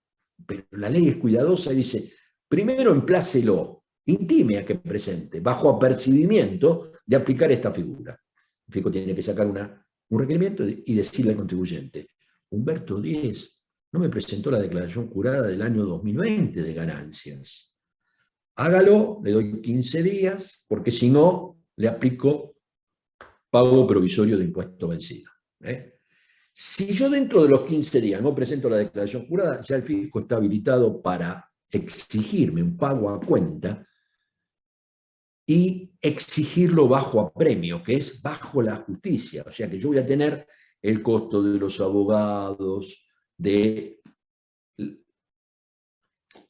Pero la ley es cuidadosa y dice, primero emplácelo, intime a que presente, bajo apercibimiento de aplicar esta figura. El fisco tiene que sacar un requerimiento y decirle al contribuyente, Humberto Díez no me presentó la declaración jurada del año 2020 de ganancias. Hágalo, le doy 15 días, porque si no, le aplico pago provisorio de impuesto vencido. Si yo dentro de los 15 días no presento la declaración jurada, ya el fisco está habilitado para exigirme un pago a cuenta y exigirlo bajo apremio, que es bajo la justicia. O sea que yo voy a tener el costo de los abogados, de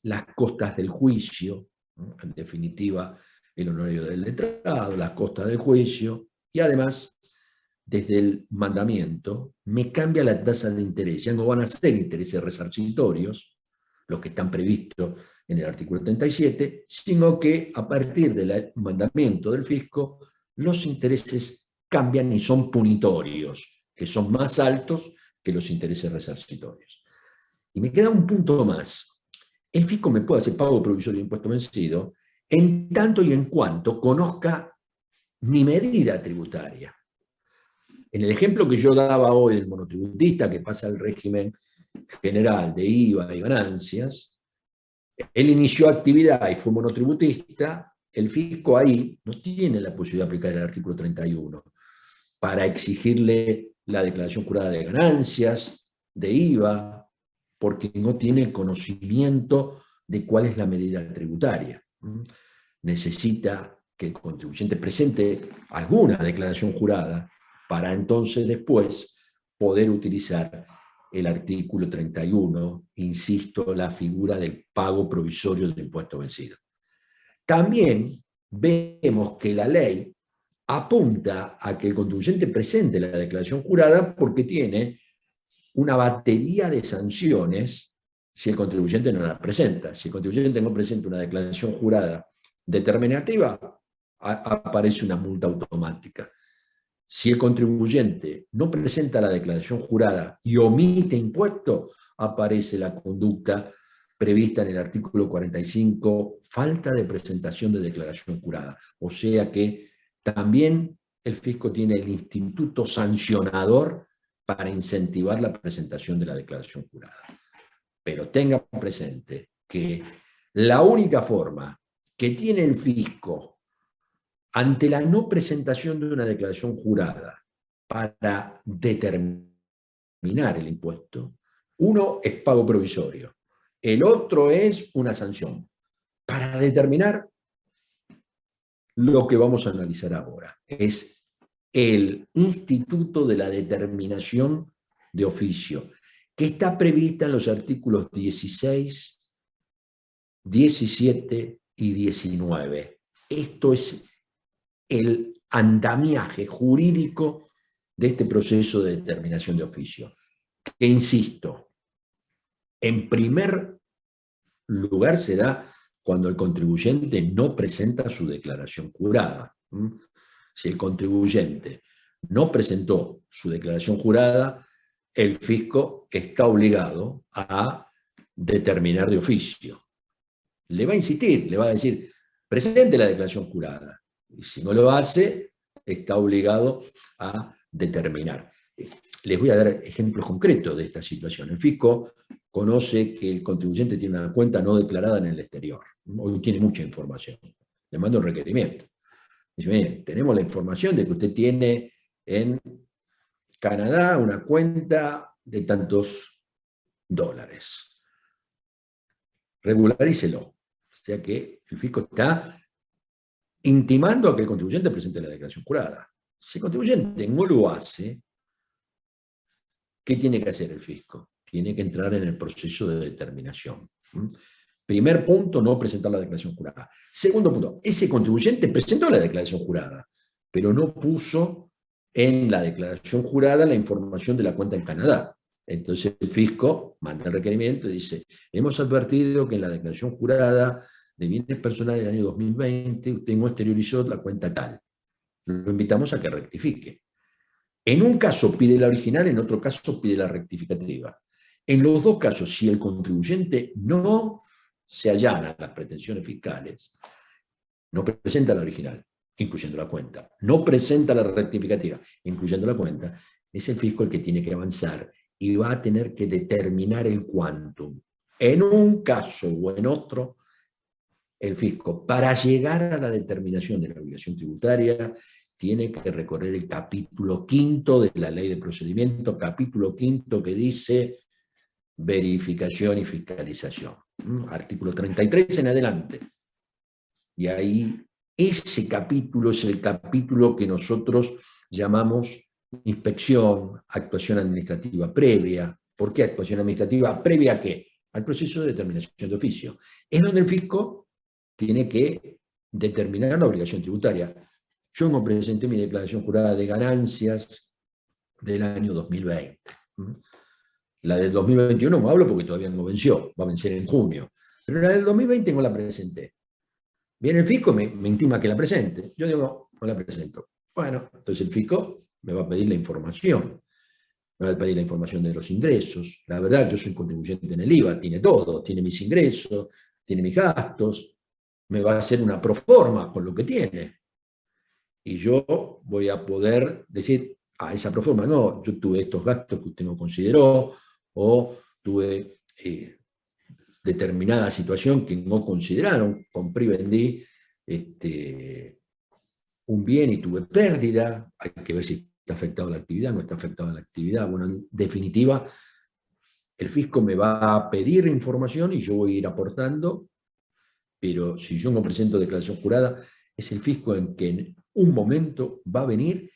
las costas del juicio, ¿no? En definitiva, el honorario del letrado, las costas del juicio, y además, desde el mandamiento, me cambia la tasa de interés. Ya no van a ser intereses resarcitorios, los que están previstos en el artículo 37, sino que a partir del mandamiento del fisco, los intereses cambian y son punitorios, que son más altos que los intereses resarcitorios. Y me queda un punto más. El fisco me puede hacer pago provisorio de impuesto vencido en tanto y en cuanto conozca mi medida tributaria. En el ejemplo que yo daba hoy del monotributista que pasa al régimen general de IVA y ganancias, él inició actividad y fue monotributista, el fisco ahí no tiene la posibilidad de aplicar el artículo 31 para exigirle la declaración jurada de ganancias, de IVA, porque no tiene conocimiento de cuál es la medida tributaria. Necesita que el contribuyente presente alguna declaración jurada para entonces después poder utilizar el artículo 31, insisto, la figura del pago provisorio del impuesto vencido. También vemos que la ley apunta a que el contribuyente presente la declaración jurada porque tiene una batería de sanciones si el contribuyente no la presenta. Si el contribuyente no presenta una declaración jurada determinativa, aparece una multa automática. Si el contribuyente no presenta la declaración jurada y omite impuesto, aparece la conducta prevista en el artículo 45, falta de presentación de declaración jurada. O sea que también el fisco tiene el instituto sancionador para incentivar la presentación de la declaración jurada. Pero tengan presente que la única forma que tiene el fisco ante la no presentación de una declaración jurada para determinar el impuesto, uno es pago provisorio, el otro es una sanción, para determinar lo que vamos a analizar ahora. Es el Instituto de la Determinación de Oficio, que está prevista en los artículos 16, 17 y 19. Esto es el andamiaje jurídico de este proceso de determinación de oficio. que, insisto, en primer lugar se da cuando el contribuyente no presenta su declaración jurada. Si el contribuyente no presentó su declaración jurada, el fisco está obligado a determinar de oficio. Le va a insistir, le va a decir, presente la declaración jurada. Y si no lo hace, está obligado a determinar. Les voy a dar ejemplos concretos de esta situación. El fisco conoce que el contribuyente tiene una cuenta no declarada en el exterior. Hoy tiene mucha información. Le manda un requerimiento. Dice, bien, tenemos la información de que usted tiene en Canadá una cuenta de tantos dólares. Regularícelo. O sea que el fisco está intimando a que el contribuyente presente la declaración jurada. Si el contribuyente no lo hace, ¿qué tiene que hacer el fisco? Tiene que entrar en el proceso de determinación. Primer punto, no presentar la declaración jurada. Segundo punto, ese contribuyente presentó la declaración jurada, pero no puso en la declaración jurada la información de la cuenta en Canadá. Entonces el fisco manda el requerimiento y dice, hemos advertido que en la declaración jurada de bienes personales del año 2020 usted no exteriorizó la cuenta tal. Lo invitamos a que rectifique. En un caso pide la original, en otro caso pide la rectificativa. En los dos casos, si el contribuyente no se allana a las pretensiones fiscales, no presenta la original, incluyendo la cuenta, no presenta la rectificativa, incluyendo la cuenta, es el fisco el que tiene que avanzar y va a tener que determinar el quantum. En un caso o en otro, el fisco, para llegar a la determinación de la obligación tributaria, tiene que recorrer el capítulo 5 de la Ley de Procedimiento, capítulo 5 que dice verificación y fiscalización. Artículo 33 en adelante. Y ahí ese capítulo es el capítulo que nosotros llamamos inspección, actuación administrativa previa. ¿Por qué actuación administrativa previa a qué? Al proceso de determinación de oficio. Es donde el fisco tiene que determinar la obligación tributaria. Yo no presenté mi declaración jurada de ganancias del año 2020. La del 2021 no hablo porque todavía no venció, va a vencer en junio. Pero la del 2020 no la presenté. Viene el fisco, me intima que la presente. Yo digo, no la presento. Bueno, entonces el fisco me va a pedir la información. Me va a pedir la información de los ingresos. La verdad, yo soy contribuyente en el IVA, tiene todo, tiene mis ingresos, tiene mis gastos. Me va a hacer una proforma con lo que tiene. Y yo voy a poder decir, esa proforma no, yo tuve estos gastos que usted no consideró, o tuve determinada situación que no consideraron, compré y vendí un bien y tuve pérdida, hay que ver si está afectada la actividad, no está afectada la actividad. Bueno, en definitiva, el fisco me va a pedir información y yo voy a ir aportando, pero si yo no presento declaración jurada, es el fisco en que en un momento va a venir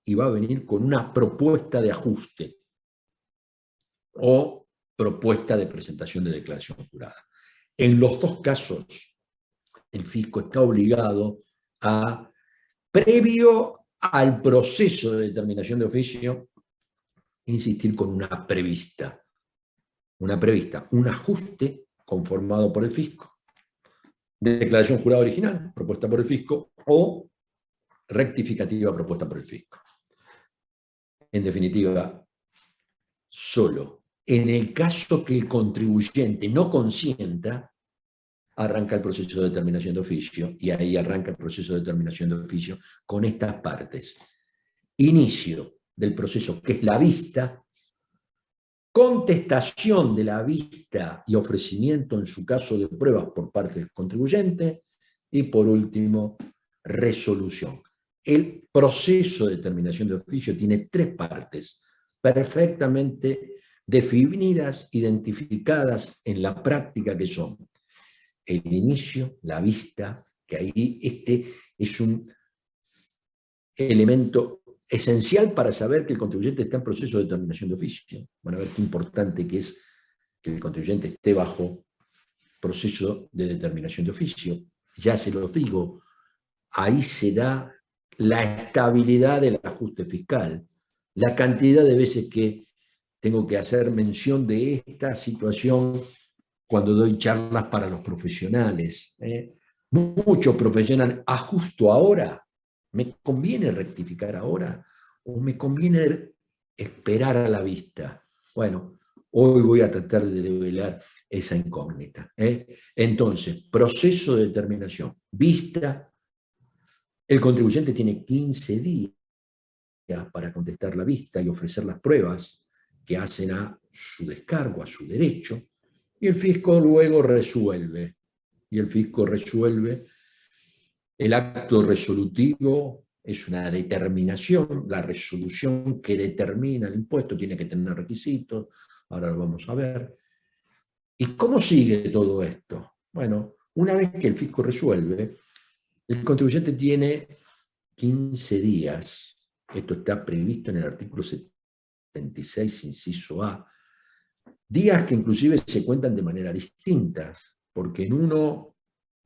y va a venir con una propuesta de ajuste o propuesta de presentación de declaración jurada. En los dos casos, el fisco está obligado a, previo al proceso de determinación de oficio, insistir con una prevista, un ajuste conformado por el fisco, de declaración jurada original, propuesta por el fisco, o rectificativa propuesta por el fisco. En definitiva, solo en el caso que el contribuyente no consienta, arranca el proceso de determinación de oficio, y ahí arranca el proceso de determinación de oficio con estas partes. Inicio del proceso, que es la vista, contestación de la vista y ofrecimiento en su caso de pruebas por parte del contribuyente, y por último, resolución. El proceso de determinación de oficio tiene tres partes perfectamente definidas, identificadas en la práctica, que son el inicio, la vista, que ahí este es un elemento esencial para saber que el contribuyente está en proceso de determinación de oficio. Van a ver qué importante que es que el contribuyente esté bajo proceso de determinación de oficio. Ya se los digo, ahí se da la estabilidad del ajuste fiscal, la cantidad de veces que tengo que hacer mención de esta situación cuando doy charlas para los profesionales. Muchos profesionales, justo ahora, ¿me conviene rectificar ahora o me conviene esperar a la vista? Bueno, hoy voy a tratar de develar esa incógnita. Entonces, proceso de determinación, vista. El contribuyente tiene 15 días para contestar la vista y ofrecer las pruebas que hacen a su descargo, a su derecho, y el fisco luego resuelve. Y el fisco resuelve. El acto resolutivo es una determinación, la resolución que determina el impuesto tiene que tener requisitos, ahora lo vamos a ver. ¿Y cómo sigue todo esto? Bueno, una vez que el fisco resuelve, el contribuyente tiene 15 días, esto está previsto en el artículo 76, inciso A, días que inclusive se cuentan de manera distinta, porque en uno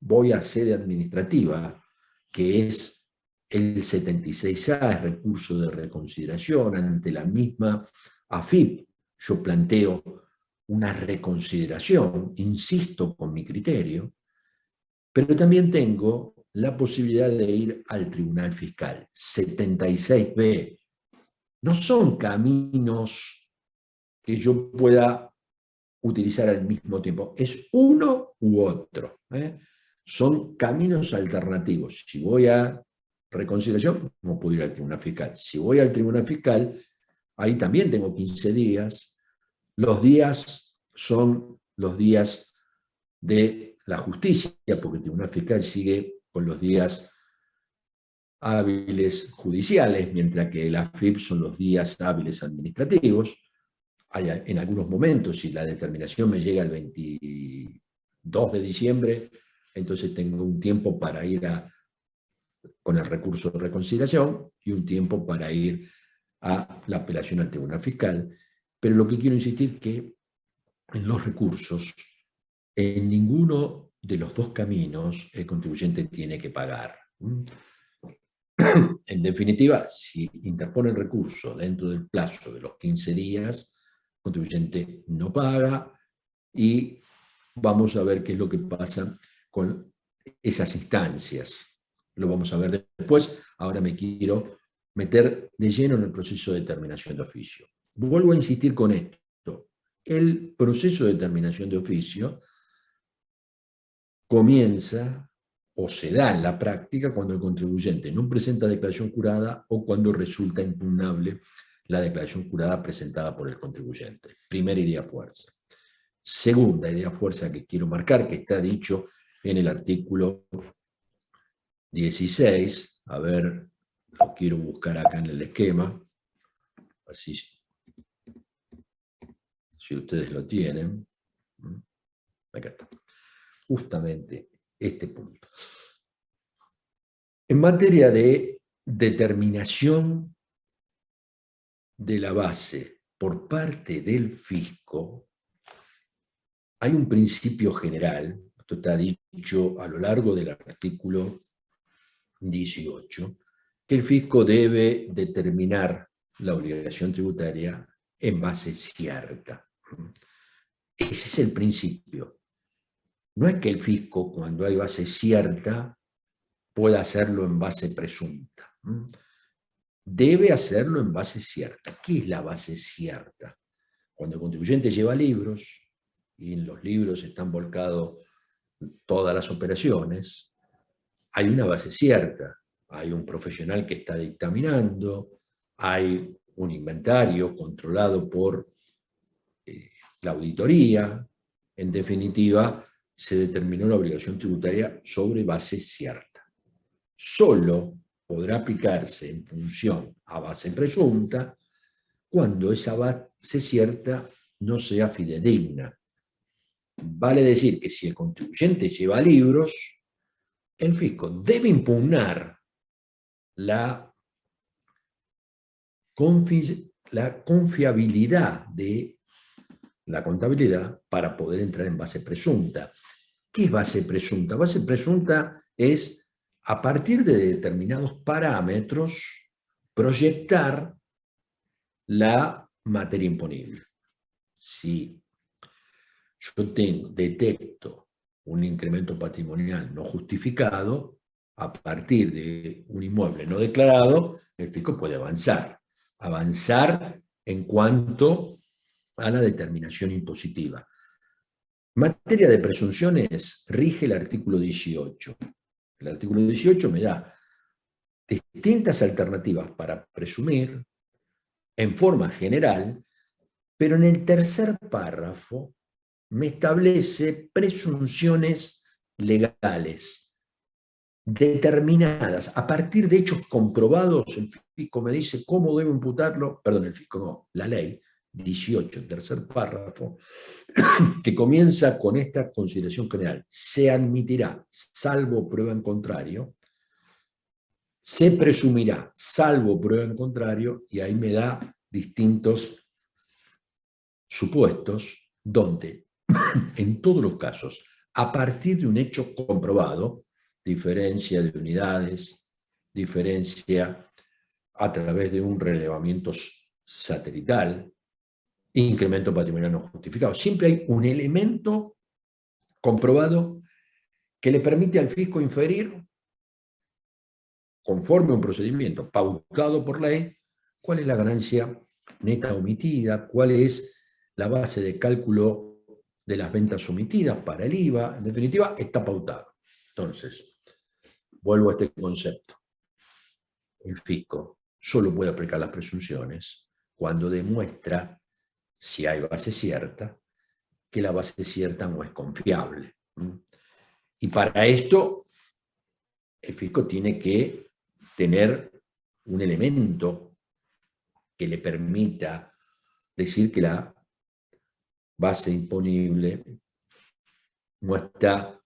voy a sede administrativa, que es el 76A, es recurso de reconsideración ante la misma AFIP. Yo planteo una reconsideración, insisto con mi criterio, pero también tengo la posibilidad de ir al Tribunal Fiscal. 76B. No son caminos que yo pueda utilizar al mismo tiempo. Es uno u otro. Son caminos alternativos. Si voy a reconsideración, no puedo ir al Tribunal Fiscal. Si voy al Tribunal Fiscal, ahí también tengo 15 días. Los días son los días de la justicia, porque el Tribunal Fiscal sigue con los días hábiles judiciales, mientras que la AFIP son los días hábiles administrativos. Hay en algunos momentos, si la determinación me llega el 22 de diciembre, entonces tengo un tiempo para ir con el recurso de reconsideración y un tiempo para ir a la apelación al Tribunal Fiscal. Pero lo que quiero insistir es que en los recursos, en ninguno de los dos caminos el contribuyente tiene que pagar. En definitiva, si interpone el recurso dentro del plazo de los 15 días, el contribuyente no paga y vamos a ver qué es lo que pasa con esas instancias. Lo vamos a ver después. Ahora me quiero meter de lleno en el proceso de determinación de oficio. Vuelvo a insistir con esto. El proceso de determinación de oficio comienza o se da en la práctica cuando el contribuyente no presenta declaración jurada o cuando resulta impugnable la declaración jurada presentada por el contribuyente. Primera idea fuerza. Segunda idea fuerza que quiero marcar, que está dicho en el artículo 16, a ver, lo quiero buscar acá en el esquema, así si ustedes lo tienen. Acá está. Justamente este punto. En materia de determinación de la base por parte del fisco, hay un principio general, esto está dicho a lo largo del artículo 18, que el fisco debe determinar la obligación tributaria en base cierta. Ese es el principio. No es que el fisco, cuando hay base cierta, pueda hacerlo en base presunta. Debe hacerlo en base cierta. ¿Qué es la base cierta? Cuando el contribuyente lleva libros, y en los libros están volcados todas las operaciones, hay una base cierta. Hay un profesional que está dictaminando, hay un inventario controlado por la auditoría. En definitiva, se determinó la obligación tributaria sobre base cierta. Solo podrá aplicarse en función a base presunta cuando esa base cierta no sea fidedigna. Vale decir que si el contribuyente lleva libros, el fisco debe impugnar la confiabilidad de la contabilidad para poder entrar en base presunta. ¿Qué es base presunta? Base presunta es, a partir de determinados parámetros, proyectar la materia imponible. Si yo detecto un incremento patrimonial no justificado, a partir de un inmueble no declarado, el fisco puede avanzar en cuanto a la determinación impositiva. En materia de presunciones, rige el artículo 18. El artículo 18 me da distintas alternativas para presumir en forma general, pero en el tercer párrafo me establece presunciones legales determinadas a partir de hechos comprobados. El fisco me dice cómo debo imputarlo, perdón, el fisco no, la ley 18, tercer párrafo, que comienza con esta consideración general: se admitirá, salvo prueba en contrario, se presumirá, salvo prueba en contrario, y ahí me da distintos supuestos donde, en todos los casos, a partir de un hecho comprobado, diferencia de unidades, diferencia a través de un relevamiento satelital, incremento patrimonial no justificado, siempre hay un elemento comprobado que le permite al fisco inferir, conforme a un procedimiento pautado por ley, cuál es la ganancia neta omitida, cuál es la base de cálculo de las ventas omitidas para el IVA. En definitiva, está pautado. Entonces, vuelvo a este concepto. El fisco solo puede aplicar las presunciones cuando demuestra, si hay base cierta, que la base cierta no es confiable. Y para esto, el fisco tiene que tener un elemento que le permita decir que la base imponible no está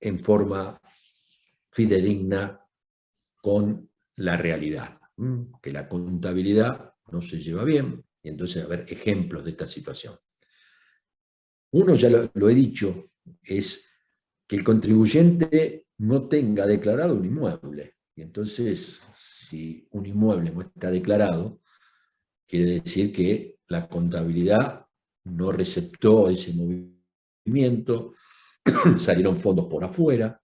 en forma fidedigna con la realidad, que la contabilidad no se lleva bien, y entonces a ver ejemplos de esta situación. Uno, ya lo he dicho, es que el contribuyente no tenga declarado un inmueble, y entonces si un inmueble no está declarado, quiere decir que la contabilidad no receptó ese movimiento, salieron fondos por afuera,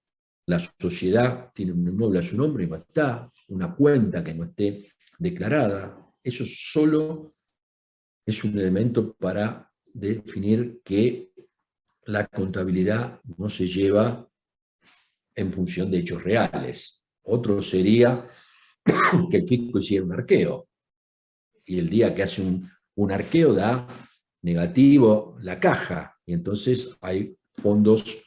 la sociedad tiene un inmueble a su nombre y no está, una cuenta que no esté declarada. Eso solo es un elemento para definir que la contabilidad no se lleva en función de hechos reales. Otro sería que el fisco hiciera un arqueo, y el día que hace un arqueo da negativo la caja, y entonces hay fondos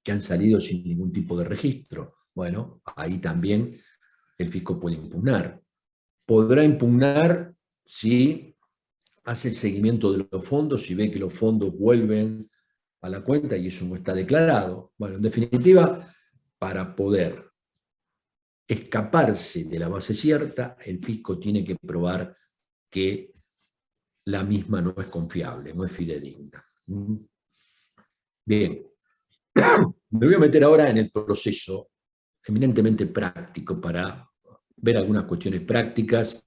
que han salido sin ningún tipo de registro. Bueno, ahí también el fisco puede impugnar. Podrá impugnar si hace el seguimiento de los fondos, si ve que los fondos vuelven a la cuenta y eso no está declarado. Bueno, en definitiva, para poder escaparse de la base cierta, el fisco tiene que probar que la misma no es confiable, no es fidedigna. Bien, me voy a meter ahora en el proceso eminentemente práctico para ver algunas cuestiones prácticas.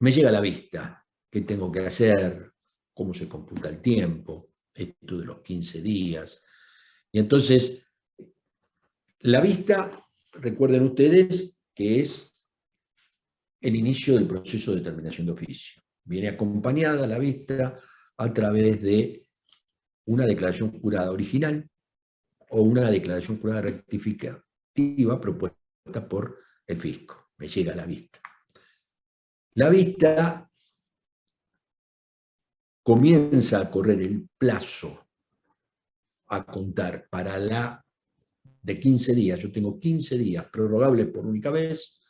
Me llega a la vista qué tengo que hacer, cómo se computa el tiempo, esto de los 15 días. Y entonces, la vista, recuerden ustedes, que es el inicio del proceso de determinación de oficio. Viene acompañada la vista a través de una declaración jurada original o una declaración jurada rectificativa propuesta por el fisco. Me llega a la vista. La vista comienza a correr el plazo a contar para la de 15 días. Yo tengo 15 días prorrogables por única vez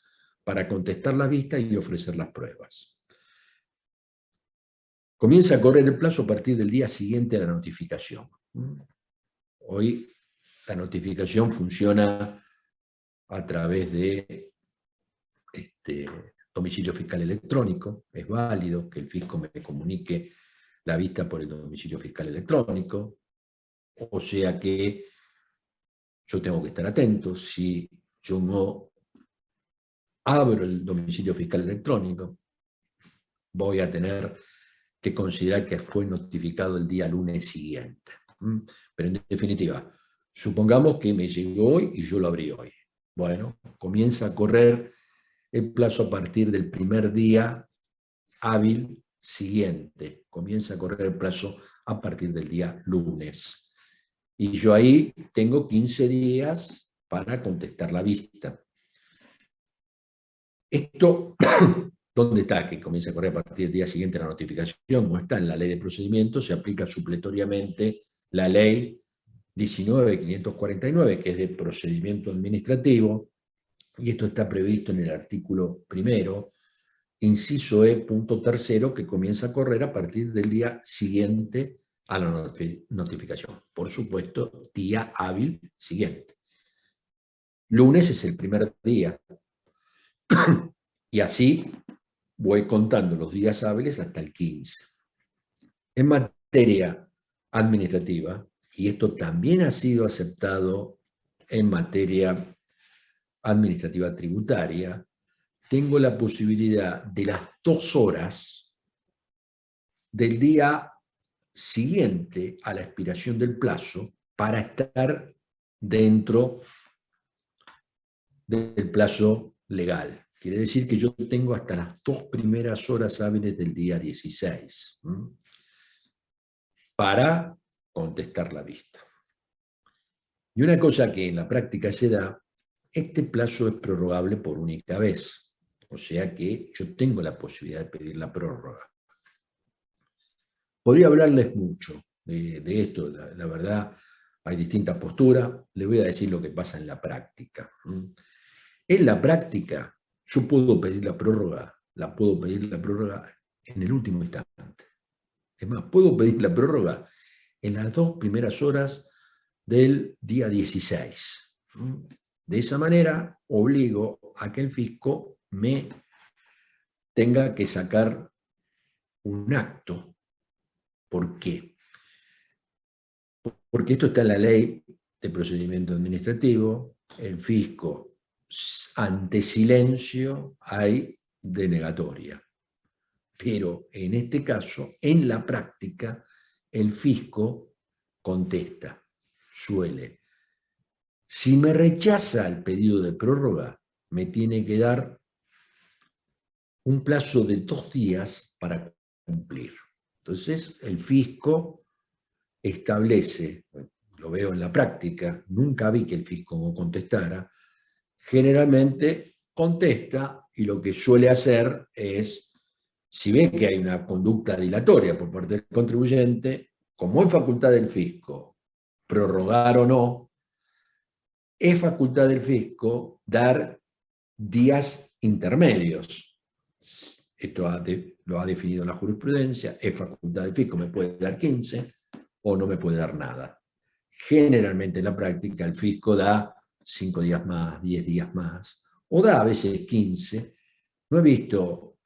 para contestar la vista y ofrecer las pruebas. Comienza a correr el plazo a partir del día siguiente a la notificación. Hoy la notificación funciona a través de domicilio fiscal electrónico. Es válido que el fisco me comunique la vista por el domicilio fiscal electrónico, o sea que yo tengo que estar atento. Si yo no abro el domicilio fiscal electrónico, voy a tener que considerar que fue notificado el día lunes siguiente. Pero en definitiva, supongamos que me llegó hoy y yo lo abrí hoy. Bueno, comienza a correr el plazo a partir del primer día hábil siguiente. Comienza a correr el plazo a partir del día lunes. Y yo ahí tengo 15 días para contestar la vista. Esto, ¿dónde está? Que comienza a correr a partir del día siguiente la notificación. No está en la ley de procedimiento, se aplica supletoriamente la ley 19.549, que es de procedimiento administrativo, y esto está previsto en el artículo 1º, inciso E, punto 3º, que comienza a correr a partir del día siguiente a la notificación. Por supuesto, día hábil siguiente. Lunes es el primer día. Y así voy contando los días hábiles hasta el 15. En materia administrativa, y esto también ha sido aceptado en materia administrativa tributaria, tengo la posibilidad de las 2 horas del día siguiente a la expiración del plazo para estar dentro del plazo legal. Quiere decir que yo tengo hasta las 2 primeras horas hábiles del día 16 para contestar la vista. Y una cosa que en la práctica se da, este plazo es prorrogable por única vez. O sea que yo tengo la posibilidad de pedir la prórroga. Podría hablarles mucho de esto, la verdad, hay distintas posturas. Les voy a decir lo que pasa en la práctica. En la práctica, yo puedo pedir la prórroga en el último instante. Es más, puedo pedir la prórroga en las 2 primeras horas del día 16. De esa manera, obligo a que el fisco me tenga que sacar un acto. ¿Por qué? Porque esto está en la ley de procedimiento administrativo, el fisco, ante silencio hay denegatoria. Pero en este caso, en la práctica, el fisco contesta, suele. Si me rechaza el pedido de prórroga, me tiene que dar un plazo de 2 días para cumplir. Entonces, el fisco establece, lo veo en la práctica, nunca vi que el fisco no contestara, generalmente contesta y lo que suele hacer es, si ve que hay una conducta dilatoria por parte del contribuyente, como es facultad del fisco prorrogar o no, es facultad del fisco dar días intermedios. Esto lo ha definido la jurisprudencia, es facultad del fisco, me puede dar 15 o no me puede dar nada. Generalmente en la práctica el fisco da 5 días más, 10 días más, o da a veces 15. No he visto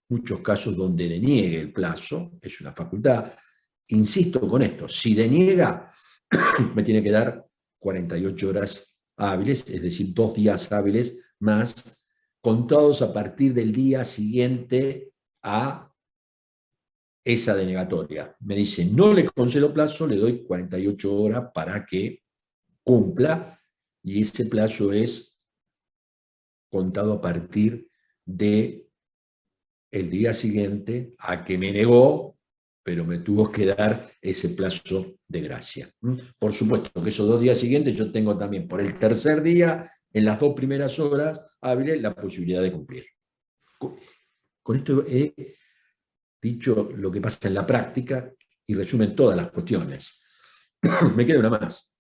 muchos casos donde deniegue el plazo, es una facultad. Insisto con esto, si deniega, me tiene que dar 48 horas hábiles, es decir, 2 días hábiles más, contados a partir del día siguiente a esa denegatoria. Me dice, no le concedo plazo, le doy 48 horas para que cumpla, y ese plazo es contado a partir de el día siguiente a que me negó, pero me tuvo que dar ese plazo de gracia. Por supuesto que esos 2 días siguientes yo tengo también por el tercer día, en las 2 primeras horas hábiles, la posibilidad de cumplir. Con esto he dicho lo que pasa en la práctica y resumen todas las cuestiones. Me queda una más.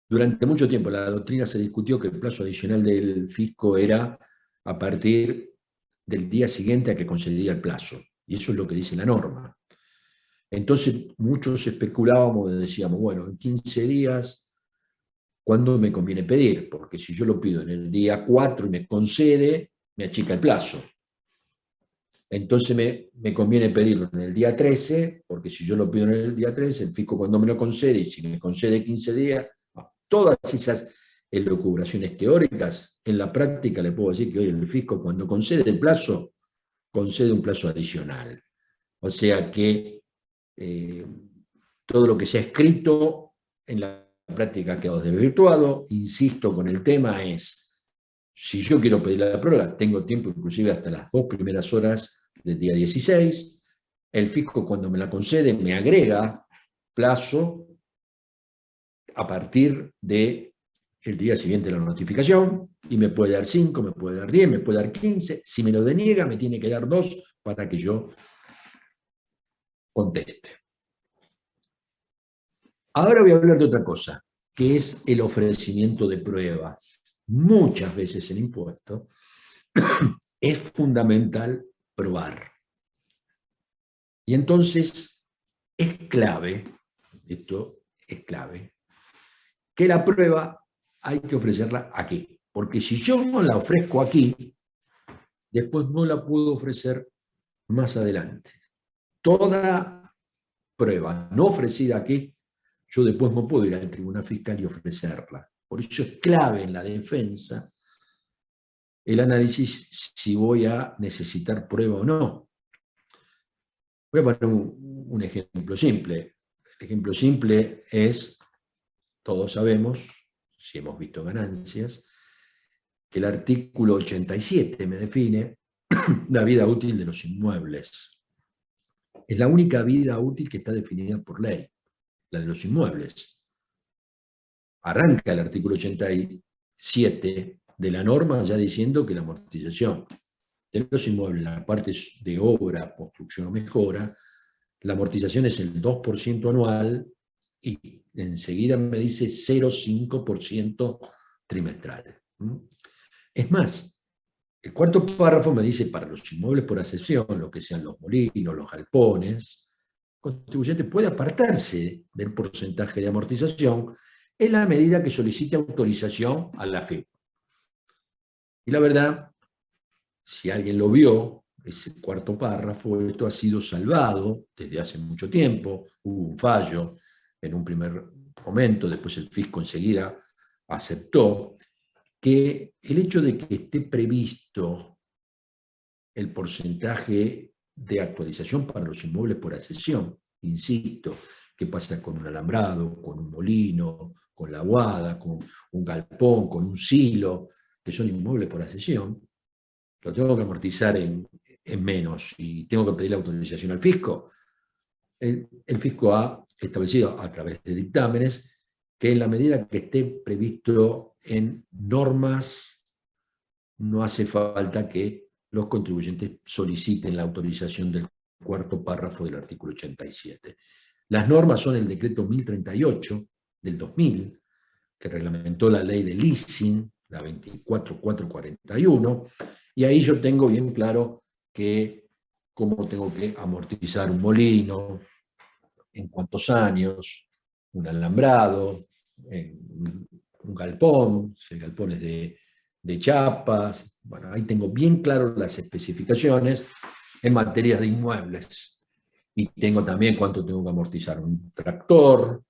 Durante mucho tiempo la doctrina se discutió que el plazo adicional del fisco era a partir del día siguiente a que concedía el plazo. Y eso es lo que dice la norma. Entonces muchos especulábamos y decíamos, bueno, en 15 días, ¿cuándo me conviene pedir? Porque si yo lo pido en el día 4 y me concede, me achica el plazo. Entonces me conviene pedirlo en el día 13, porque si yo lo pido en el día 13, el fisco cuando me lo concede, y si me concede 15 días, todas esas elucubraciones teóricas. En la práctica le puedo decir que hoy el fisco, cuando concede el plazo, concede un plazo adicional. O sea que todo lo que se ha escrito en la práctica ha quedado desvirtuado. Insisto con el tema es, si yo quiero pedir la prórroga, tengo tiempo inclusive hasta las 2 primeras horas del día 16. El fisco, cuando me la concede, me agrega plazo a partir del día siguiente de la notificación, y me puede dar 5, me puede dar 10, me puede dar 15. Si me lo deniega, me tiene que dar 2 para que yo conteste. Ahora voy a hablar de otra cosa, que es el ofrecimiento de prueba. Muchas veces en impuesto es fundamental probar. Y entonces es clave, esto es clave, que la prueba hay que ofrecerla aquí. Porque si yo no la ofrezco aquí, después no la puedo ofrecer más adelante. Toda prueba no ofrecida aquí, yo después no puedo ir al tribunal fiscal y ofrecerla. Por eso es clave en la defensa el análisis si voy a necesitar prueba o no. Voy a poner un ejemplo simple. El ejemplo simple es, todos sabemos, si hemos visto ganancias, que el artículo 87 me define la vida útil de los inmuebles. Es la única vida útil que está definida por ley, la de los inmuebles. Arranca el artículo 87 de la norma ya diciendo que la amortización de los inmuebles, la parte de obra, construcción o mejora, la amortización es el 2% anual y enseguida me dice 0,5% trimestral. Es más, el cuarto párrafo me dice para los inmuebles por accesión, lo que sean los molinos, los galpones, el contribuyente puede apartarse del porcentaje de amortización en la medida que solicite autorización a la AFIP. Y la verdad, si alguien lo vio, ese cuarto párrafo, esto ha sido salvado desde hace mucho tiempo, hubo un fallo en un primer momento, después el fisco enseguida aceptó que el hecho de que esté previsto el porcentaje de actualización para los inmuebles por accesión, insisto, qué pasa con un alambrado, con un molino, con la aguada, con un galpón, con un silo, que son inmuebles por accesión, lo tengo que amortizar en menos y tengo que pedir la autorización al fisco. El fisco ha establecido a través de dictámenes que en la medida que esté previsto en normas, no hace falta que los contribuyentes soliciten la autorización del cuarto párrafo del artículo 87. Las normas son el decreto 1038 del 2000, que reglamentó la ley de leasing, la 24441, y ahí yo tengo bien claro que cómo tengo que amortizar un molino, en cuántos años, un alambrado, un galpón, si el galpón es de chapas. Bueno, ahí tengo bien claro las especificaciones en materia de inmuebles. Y tengo también cuánto tengo que amortizar un tractor.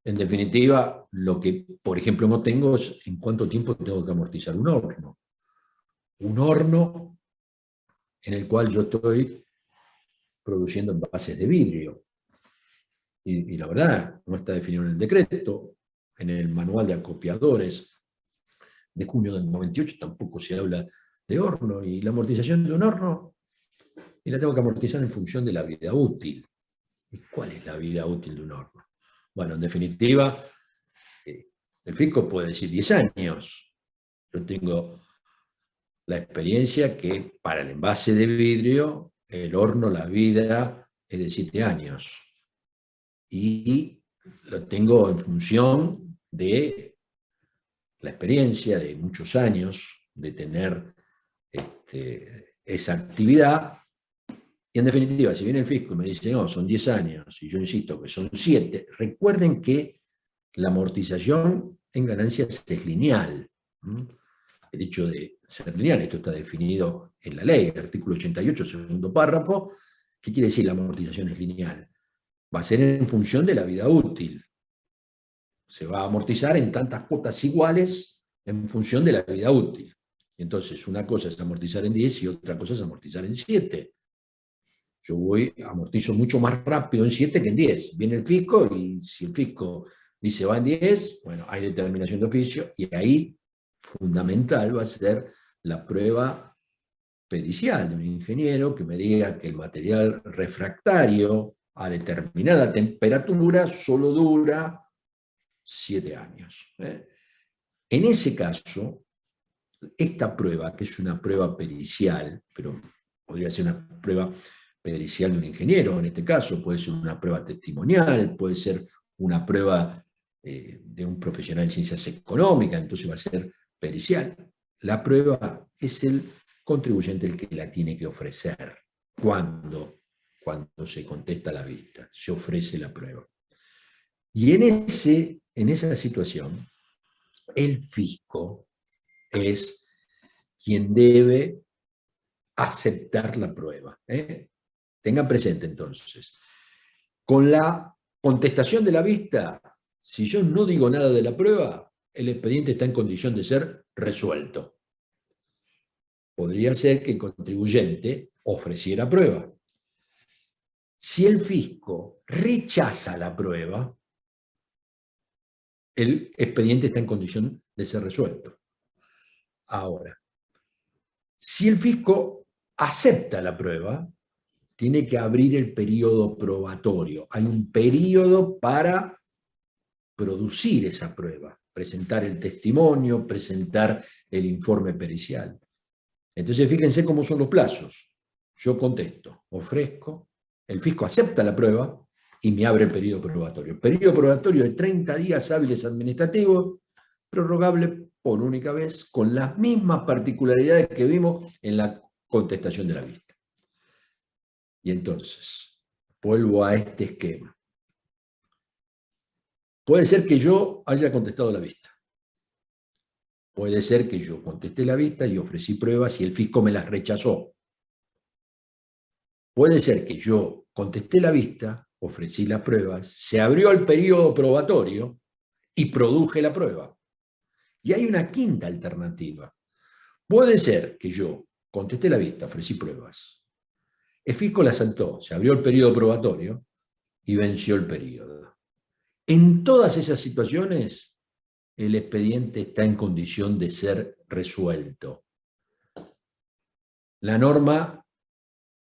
En definitiva, lo que, por ejemplo, no tengo es en cuánto tiempo tengo que amortizar un horno. Un horno en el cual yo estoy produciendo envases de vidrio. Y la verdad, no está definido en el decreto, en el manual de acopiadores de junio del 98 tampoco se habla de horno, y la amortización de un horno, y la tengo que amortizar en función de la vida útil. ¿Y cuál es la vida útil de un horno? Bueno, en definitiva, el fisco puede decir 10 años. Yo tengo la experiencia que para el envase de vidrio, el horno, la vida es de 7 años. Y lo tengo en función de la experiencia de muchos años de tener esa actividad. Y en definitiva, si viene el fisco y me dice, no, son 10 años, y yo insisto que son 7, recuerden que la amortización en ganancias es lineal. El hecho de ser lineal, esto está definido en la ley, el artículo 88, segundo párrafo. ¿Qué quiere decir la amortización es lineal? Va a ser en función de la vida útil. se va a amortizar en tantas cuotas iguales en función de la vida útil. Entonces, una cosa es amortizar en 10 y otra cosa es amortizar en 7. Yo amortizo mucho más rápido en 7 que en 10. Viene el fisco y si el fisco dice va en 10, bueno, hay determinación de oficio y ahí fundamental va a ser la prueba pericial de un ingeniero que me diga que el material refractario a determinada temperatura solo dura 7 años. En ese caso, esta prueba, que es una prueba pericial, pero podría ser una prueba pericial de un ingeniero, en este caso, puede ser una prueba testimonial, puede ser una prueba de un profesional en ciencias económicas, entonces va a ser pericial. La prueba es el contribuyente el que la tiene que ofrecer. Cuando se contesta a la vista, se ofrece la prueba. Y en esa situación, el fisco es quien debe aceptar la prueba. Tengan presente entonces, con la contestación de la vista, si yo no digo nada de la prueba, el expediente está en condición de ser resuelto. Podría ser que el contribuyente ofreciera prueba. Si el fisco rechaza la prueba, el expediente está en condición de ser resuelto. Ahora, si el fisco acepta la prueba, tiene que abrir el periodo probatorio. Hay un periodo para producir esa prueba, presentar el testimonio, presentar el informe pericial. Entonces, fíjense cómo son los plazos. Yo contesto, ofrezco, el fisco acepta la prueba y me abre el periodo probatorio. Periodo probatorio de 30 días hábiles administrativos, prorrogable por única vez, con las mismas particularidades que vimos en la contestación de la vista. Y entonces, vuelvo a este esquema. Puede ser que yo haya contestado la vista. Puede ser que yo contesté la vista y ofrecí pruebas y el fisco me las rechazó. Puede ser que yo contesté la vista, ofrecí las pruebas, se abrió el periodo probatorio y produje la prueba. Y hay una quinta alternativa. Puede ser que yo contesté la vista, ofrecí pruebas. El fisco la saltó, se abrió el periodo probatorio y venció el periodo. En todas esas situaciones, el expediente está en condición de ser resuelto. La norma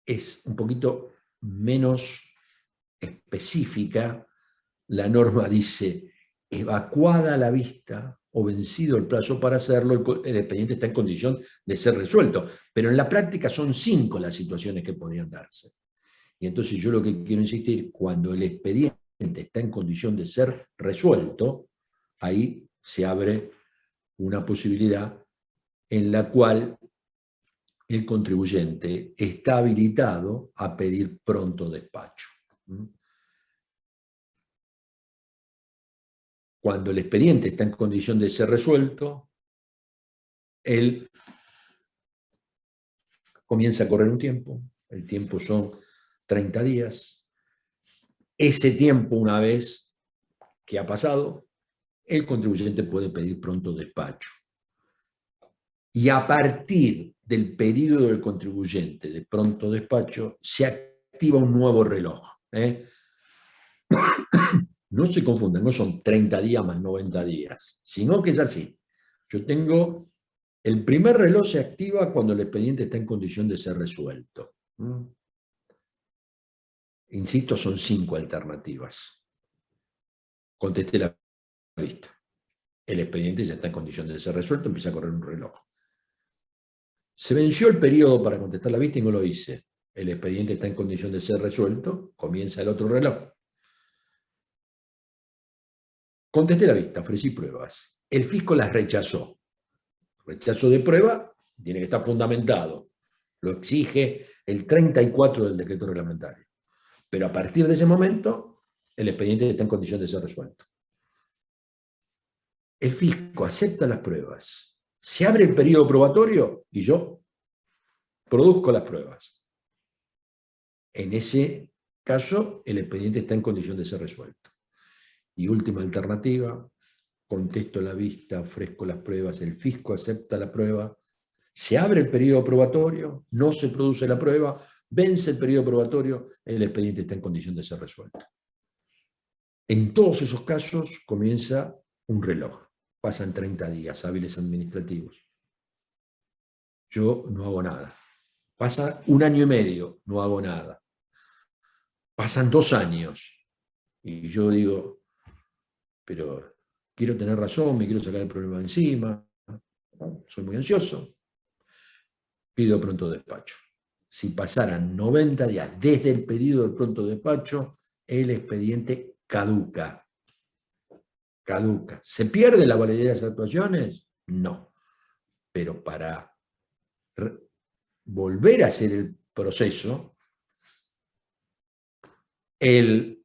es un poquito menos específica. La norma dice, evacuada la vista o vencido el plazo para hacerlo, el expediente está en condición de ser resuelto. Pero en la práctica son 5 las situaciones que podrían darse. Y entonces yo lo que quiero insistir, cuando el expediente está en condición de ser resuelto, ahí se abre una posibilidad en la cual el contribuyente está habilitado a pedir pronto despacho. Cuando el expediente está en condición de ser resuelto, él comienza a correr un tiempo, el tiempo son 30 días. Ese tiempo, una vez que ha pasado, el contribuyente puede pedir pronto despacho. Y a partir del pedido del contribuyente de pronto despacho, se activa un nuevo reloj. No se confundan, no son 30 días más 90 días, sino que es así. Yo tengo, el primer reloj se activa cuando el expediente está en condición de ser resuelto. Insisto, son 5 alternativas. Contesté la vista. El expediente ya está en condición de ser resuelto, empieza a correr un reloj. Se venció el periodo para contestar la vista y no lo hice. El expediente está en condición de ser resuelto, comienza el otro reloj. Contesté la vista, ofrecí pruebas. El fisco las rechazó. Rechazo de prueba tiene que estar fundamentado. Lo exige el 34 del decreto reglamentario. Pero a partir de ese momento, el expediente está en condición de ser resuelto. El fisco acepta las pruebas. Se abre el periodo probatorio y yo produzco las pruebas. En ese caso, el expediente está en condición de ser resuelto. Y última alternativa, contesto la vista, ofrezco las pruebas, el fisco acepta la prueba, se abre el periodo probatorio, no se produce la prueba, vence el periodo probatorio, el expediente está en condición de ser resuelto. En todos esos casos comienza un reloj. Pasan 30 días hábiles administrativos. Yo no hago nada. Pasa 1 año y medio, no hago nada. Pasan 2 años. Y yo digo, pero quiero tener razón, me quiero sacar el problema de encima, soy muy ansioso. Pido pronto despacho. Si pasaran 90 días desde el pedido del pronto despacho, el expediente caduca. Caduca. ¿Se pierde la validez de las actuaciones? No. Pero para volver a hacer el proceso, el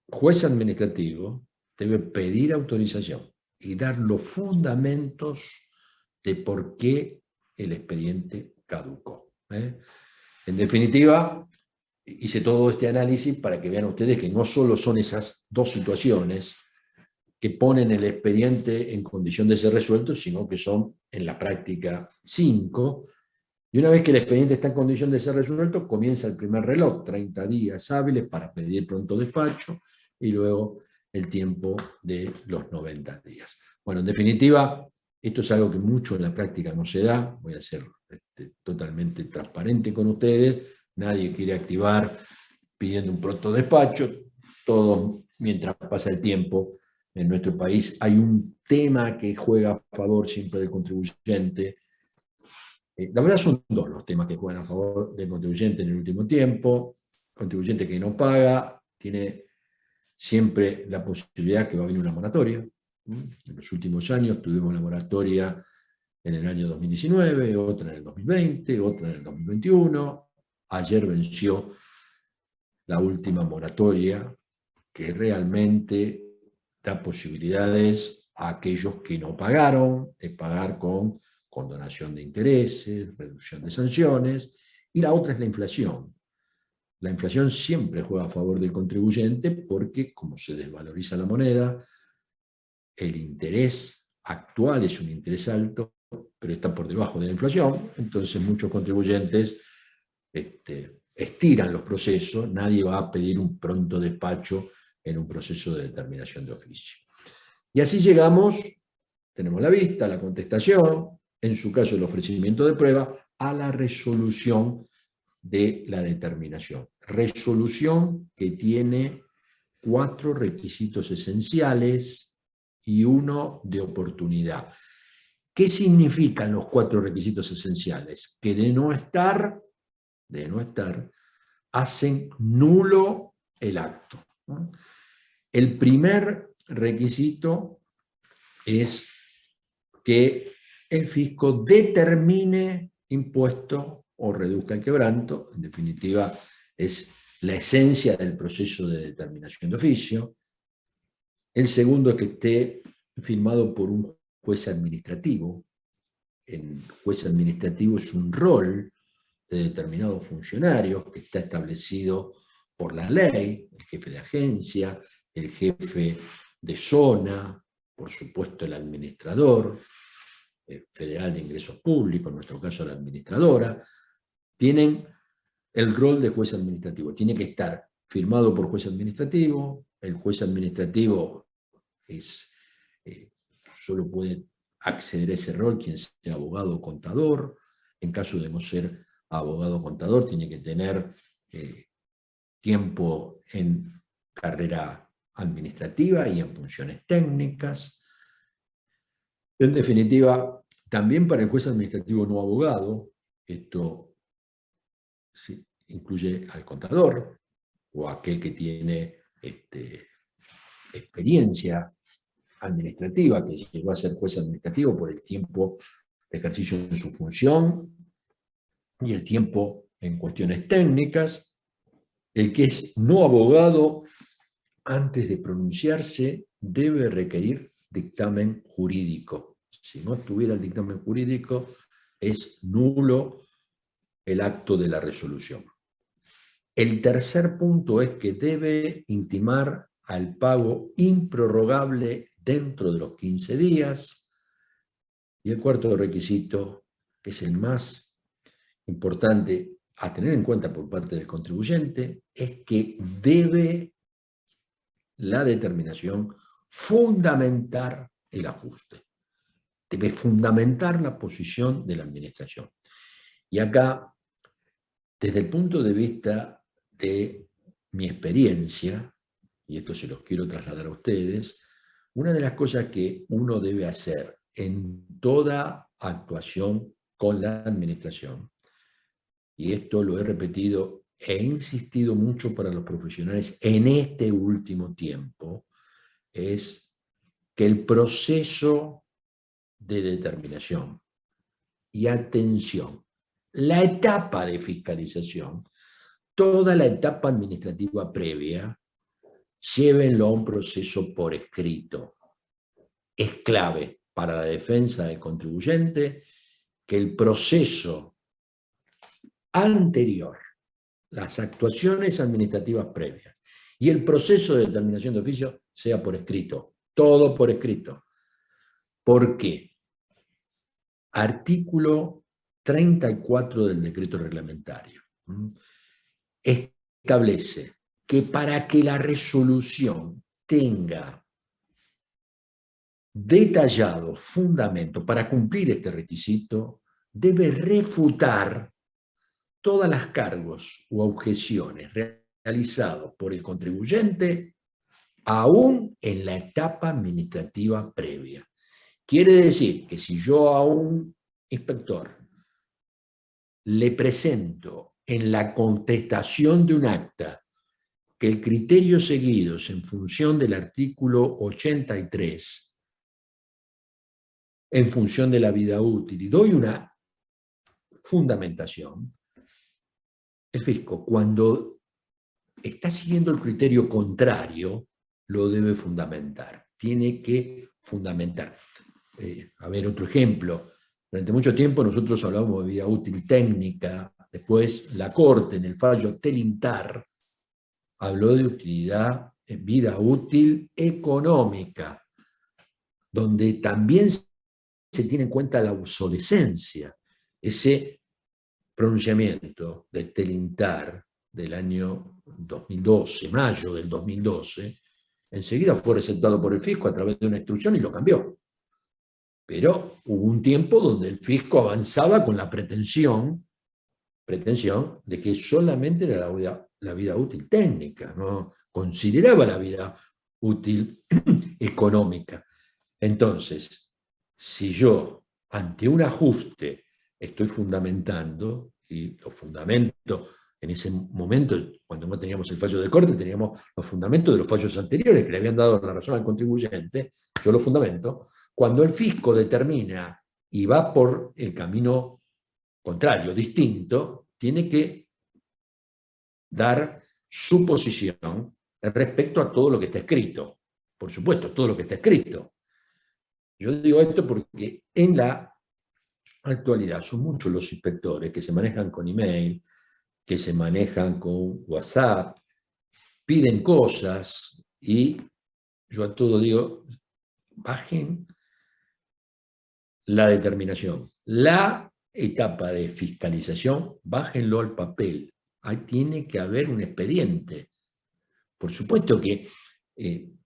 juez administrativo debe pedir autorización y dar los fundamentos de por qué el expediente caducó. En definitiva, hice todo este análisis para que vean ustedes que no solo son esas 2 situaciones que ponen el expediente en condición de ser resuelto, sino que son en la práctica 5. Y una vez que el expediente está en condición de ser resuelto, comienza el primer reloj, 30 días hábiles para pedir pronto despacho, y luego el tiempo de los 90 días. Bueno, en definitiva, esto es algo que mucho en la práctica no se da. Voy a ser totalmente transparente con ustedes. Nadie quiere activar pidiendo un pronto despacho. Todos, mientras pasa el tiempo, en nuestro país hay un tema que juega a favor siempre del contribuyente. La verdad son 2 los temas que juegan a favor del contribuyente en el último tiempo. El contribuyente que no paga tiene siempre la posibilidad que va a venir una moratoria. En los últimos años tuvimos una moratoria en el año 2019, otra en el 2020, otra en el 2021. Ayer venció la última moratoria que realmente da posibilidades a aquellos que no pagaron, de pagar con condonación de intereses, reducción de sanciones, y la otra es la inflación. La inflación siempre juega a favor del contribuyente porque, como se desvaloriza la moneda, el interés actual es un interés alto, pero está por debajo de la inflación, entonces muchos contribuyentes estiran los procesos, nadie va a pedir un pronto despacho en un proceso de determinación de oficio. Y así llegamos, tenemos la vista, la contestación, en su caso el ofrecimiento de prueba, a la resolución de la determinación. Resolución que tiene 4 requisitos esenciales y 1 de oportunidad. ¿Qué significan los 4 requisitos esenciales? Que de no estar, hacen nulo el acto. El primer requisito es que el fisco determine impuesto o reduzca el quebranto. En definitiva, es la esencia del proceso de determinación de oficio. El segundo es que esté firmado por un juez administrativo. El juez administrativo es un rol de determinados funcionarios que está establecido por la ley, el jefe de agencia, el jefe de zona, por supuesto el administrador federal de ingresos públicos, en nuestro caso la administradora, tienen el rol de juez administrativo. Tiene que estar firmado por juez administrativo. El juez administrativo solo puede acceder a ese rol quien sea abogado o contador. En caso de no ser abogado o contador, tiene que tener tiempo en carrera administrativa y en funciones técnicas. En definitiva, también para el juez administrativo no abogado, esto sí, incluye al contador o aquel que tiene experiencia administrativa, que llegó a ser juez administrativo por el tiempo de ejercicio de su función y el tiempo en cuestiones técnicas. El que es no abogado, antes de pronunciarse, debe requerir dictamen jurídico. Si no tuviera el dictamen jurídico, es nulo el acto de la resolución. El tercer punto es que debe intimar al pago improrrogable dentro de los 15 días. Y el cuarto requisito, que es el más importante a tener en cuenta por parte del contribuyente, es que debe la determinación fundamentar el ajuste. Debe fundamentar la posición de la administración. Y acá, desde el punto de vista de mi experiencia, y esto se los quiero trasladar a ustedes, una de las cosas que uno debe hacer en toda actuación con la administración, y esto lo he repetido e insistido mucho para los profesionales en este último tiempo, es que el proceso de determinación y atención, la etapa de fiscalización, toda la etapa administrativa previa, llévenlo a un proceso por escrito. Es clave para la defensa del contribuyente que el proceso anterior, las actuaciones administrativas previas y el proceso de determinación de oficio sea por escrito, todo por escrito. ¿Por qué? Artículo 34 del decreto reglamentario establece que para que la resolución tenga detallado fundamento para cumplir este requisito, debe refutar todas las cargos u objeciones realizados por el contribuyente aún en la etapa administrativa previa. Quiere decir que si yo a un inspector le presento en la contestación de un acta que el criterio seguido es en función del artículo 83, en función de la vida útil, y doy una fundamentación, el fisco, cuando está siguiendo el criterio contrario, lo debe fundamentar. Tiene que fundamentar. A ver, otro ejemplo. Durante mucho tiempo nosotros hablábamos de vida útil técnica, después la Corte en el fallo Telintar habló de utilidad, vida útil económica, donde también se tiene en cuenta la obsolescencia. Ese pronunciamiento de Telintar del año 2012, mayo del 2012, enseguida fue receptado por el fisco a través de una instrucción y lo cambió. Pero hubo un tiempo donde el fisco avanzaba con la pretensión de que solamente era la vida útil técnica, no consideraba la vida útil económica. Entonces, si yo ante un ajuste estoy fundamentando, y los fundamentos en ese momento, cuando no teníamos el fallo de corte, teníamos los fundamentos de los fallos anteriores que le habían dado la razón al contribuyente, yo los fundamento. Cuando el fisco determina y va por el camino contrario, distinto, tiene que dar su posición respecto a todo lo que está escrito. Por supuesto, todo lo que está escrito. Yo digo esto porque en la actualidad son muchos los inspectores que se manejan con email, que se manejan con WhatsApp, piden cosas y yo a todo digo, bajen la determinación. La etapa de fiscalización, bájenlo al papel. Ahí tiene que haber un expediente. Por supuesto que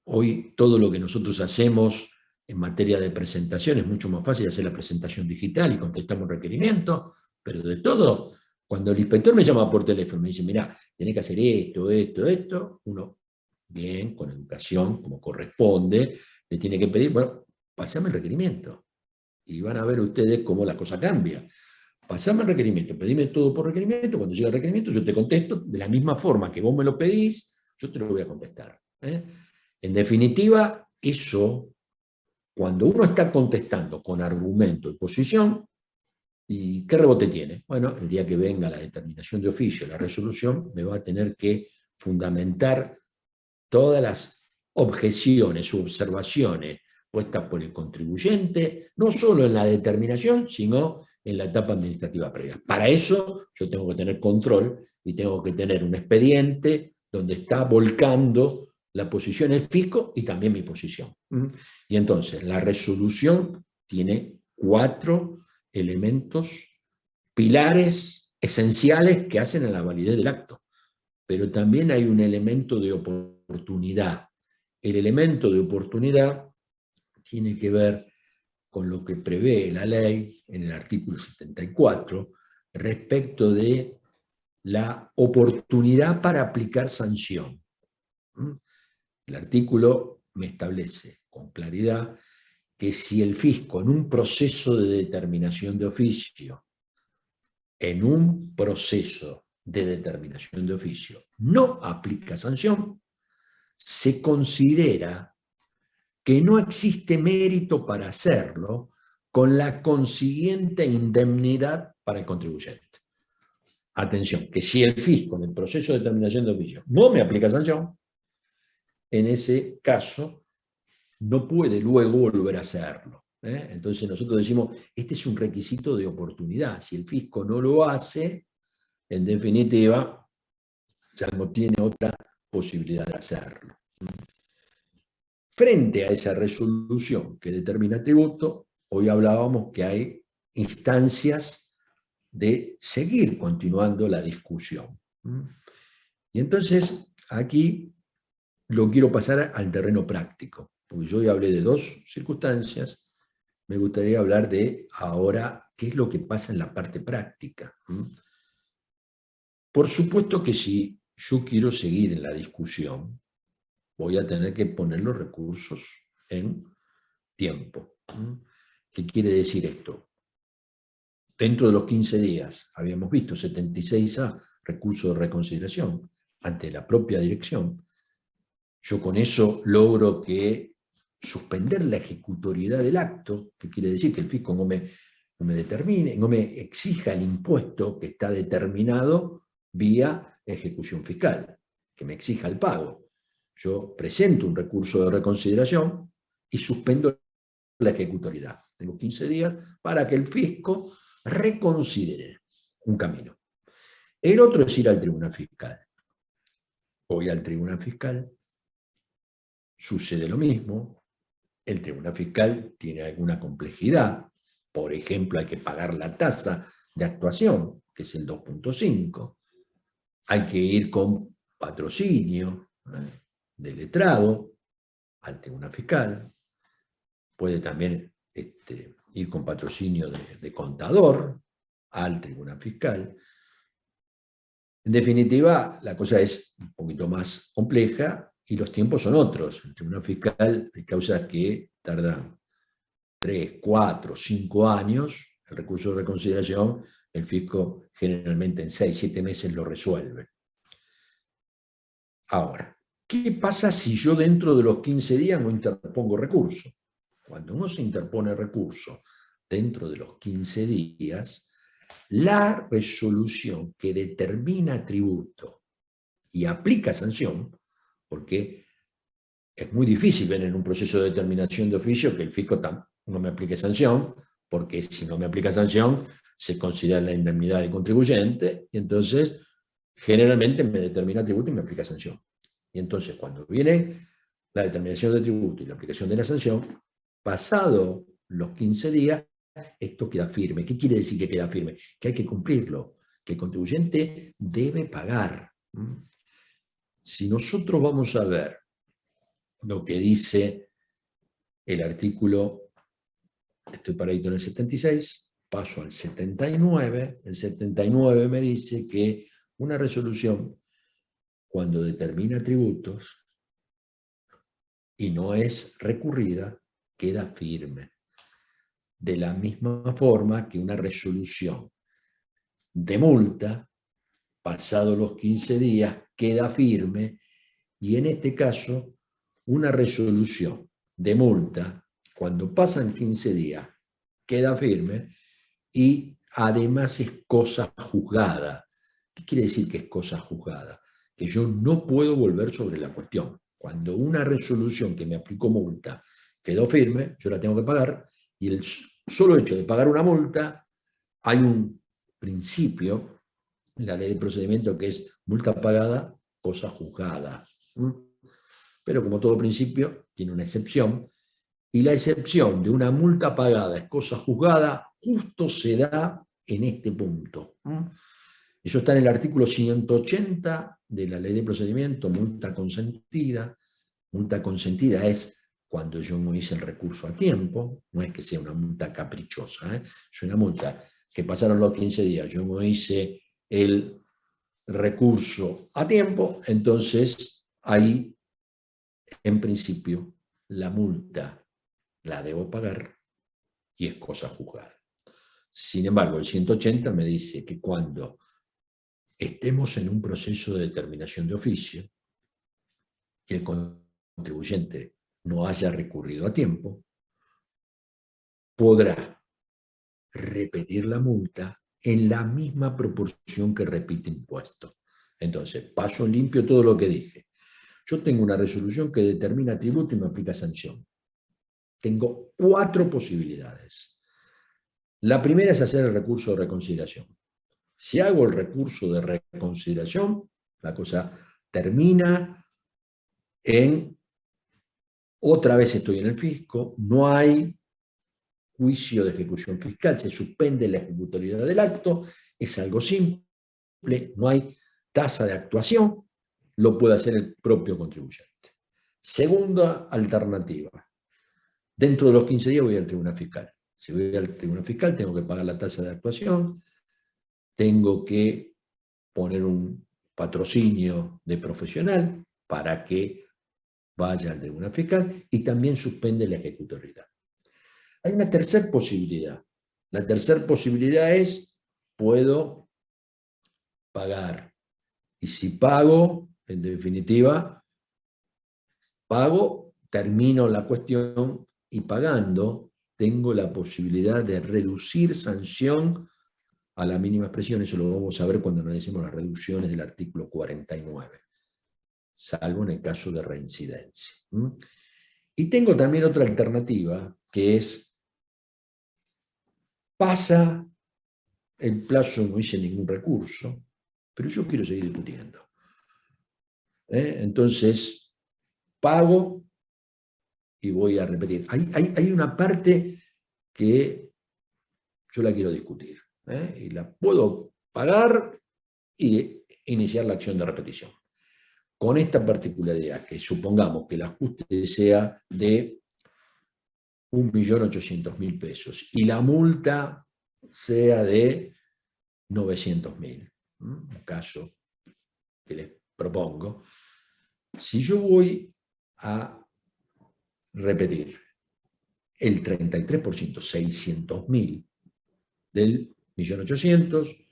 hoy todo lo que nosotros hacemos en materia de presentación es mucho más fácil hacer la presentación digital y contestamos requerimientos, pero de todo, cuando el inspector me llama por teléfono y me dice, mirá, tenés que hacer esto, uno, bien, con educación, como corresponde, le tiene que pedir, bueno, pasame el requerimiento. Y van a ver ustedes cómo la cosa cambia. Pasame el requerimiento, pedime todo por requerimiento, cuando llega el requerimiento yo te contesto de la misma forma que vos me lo pedís, yo te lo voy a contestar. En definitiva, eso, cuando uno está contestando con argumento y posición, ¿y qué rebote tiene? Bueno, el día que venga la determinación de oficio, la resolución, me va a tener que fundamentar todas las objeciones u observaciones puestas por el contribuyente, no solo en la determinación, sino en la etapa administrativa previa. Para eso yo tengo que tener control y tengo que tener un expediente donde está volcando la posición del fisco y también mi posición. Y entonces la resolución tiene 4 elementos, pilares esenciales que hacen a la validez del acto. Pero también hay un elemento de oportunidad. El elemento de oportunidad tiene que ver con lo que prevé la ley en el artículo 74 respecto de la oportunidad para aplicar sanción. El artículo me establece con claridad que si el fisco en un proceso de determinación de oficio, no aplica sanción, se considera que no existe mérito para hacerlo con la consiguiente indemnidad para el contribuyente. Atención, que si el fisco en el proceso de determinación de oficio no me aplica sanción, en ese caso no puede luego volver a hacerlo. Entonces nosotros decimos, este es un requisito de oportunidad. Si el fisco no lo hace, en definitiva, ya no tiene otra posibilidad de hacerlo. Frente a esa resolución que determina tributo, hoy hablábamos que hay instancias de seguir continuando la discusión. Y entonces, aquí lo quiero pasar al terreno práctico, porque yo ya hablé de 2 circunstancias, me gustaría hablar de ahora qué es lo que pasa en la parte práctica. Por supuesto que si yo quiero seguir en la discusión, voy a tener que poner los recursos en tiempo. ¿Qué quiere decir esto? Dentro de los 15 días, habíamos visto 76A, recurso de reconsideración, ante la propia dirección. Yo con eso logro que suspender la ejecutoriedad del acto, que quiere decir que el fisco no me determine, no me exija el impuesto que está determinado vía ejecución fiscal, que me exija el pago. Yo presento un recurso de reconsideración y suspendo la ejecutoriedad. Tengo 15 días para que el fisco reconsidere un camino. El otro es ir al tribunal fiscal. Voy al tribunal fiscal, sucede lo mismo, el tribunal fiscal tiene alguna complejidad, por ejemplo, hay que pagar la tasa de actuación, que es el 2.5, hay que ir con patrocinio de letrado al tribunal fiscal, puede también ir con patrocinio de contador al tribunal fiscal. En definitiva, la cosa es un poquito más compleja y los tiempos son otros. El tribunal fiscal hay causas que tardan 3, 4, 5 años. El recurso de reconsideración, el fisco generalmente en 6, 7 meses lo resuelve. Ahora, ¿qué pasa si yo dentro de los 15 días no interpongo recurso? Cuando no se interpone recurso dentro de los 15 días, la resolución que determina tributo y aplica sanción, porque es muy difícil ver en un proceso de determinación de oficio que el fisco no me aplique sanción, porque si no me aplica sanción se considera la indemnidad del contribuyente y entonces generalmente me determina tributo y me aplica sanción. Y entonces cuando viene la determinación de tributo y la aplicación de la sanción, pasado los 15 días, esto queda firme. ¿Qué quiere decir que queda firme? Que hay que cumplirlo, que el contribuyente debe pagar. Si nosotros vamos a ver lo que dice el artículo, estoy paradito en el 76, paso al 79, el 79 me dice que una resolución, cuando determina tributos y no es recurrida, queda firme. De la misma forma que una resolución de multa, pasados los 15 días, queda firme, y en este caso, una resolución de multa, cuando pasan 15 días, queda firme, y además es cosa juzgada. ¿Qué quiere decir que es cosa juzgada? Que yo no puedo volver sobre la cuestión. Cuando una resolución que me aplicó multa quedó firme, yo la tengo que pagar, y el solo hecho de pagar una multa, hay un principio en la ley de procedimiento que es multa pagada, cosa juzgada. Pero como todo principio, tiene una excepción, y la excepción de una multa pagada es cosa juzgada, justo se da en este punto. Eso está en el artículo 180 de la Ley de Procedimiento, multa consentida. Multa consentida es cuando yo no hice el recurso a tiempo, no es que sea una multa caprichosa, es una multa que pasaron los 15 días, yo no hice el recurso a tiempo, entonces ahí, en principio, la multa la debo pagar y es cosa juzgada. Sin embargo, el 180 me dice que cuando estemos en un proceso de determinación de oficio y el contribuyente no haya recurrido a tiempo, podrá repetir la multa en la misma proporción que repite impuesto. Entonces, paso limpio todo lo que dije. Yo tengo una resolución que determina tributo y me aplica sanción. Tengo 4 posibilidades. La primera es hacer el recurso de reconsideración. Si hago el recurso de reconsideración, la cosa termina en otra vez estoy en el fisco, no hay juicio de ejecución fiscal, se suspende la ejecutoriedad del acto, es algo simple, no hay tasa de actuación, lo puede hacer el propio contribuyente. Segunda alternativa, dentro de los 15 días voy al tribunal fiscal. Si voy al tribunal fiscal tengo que pagar la tasa de actuación, tengo que poner un patrocinio de profesional para que vaya al tribunal fiscal y también suspende la ejecutoriedad. Hay una tercera posibilidad. La tercera posibilidad es, puedo pagar. Y si pago, en definitiva, pago, termino la cuestión y pagando, tengo la posibilidad de reducir sanción a la mínima expresión. Eso lo vamos a ver cuando analicemos las reducciones del artículo 49, salvo en el caso de reincidencia. Y tengo también otra alternativa, que es, pasa el plazo, no hice ningún recurso, pero yo quiero seguir discutiendo. Entonces, pago y voy a repetir. Hay una parte que yo la quiero discutir, y la puedo pagar y iniciar la acción de repetición. Con esta particularidad, que supongamos que el ajuste sea de 1.800.000 pesos y la multa sea de 900.000, un caso que les propongo. Si yo voy a repetir el 33%, 600.000 del 1.800.000,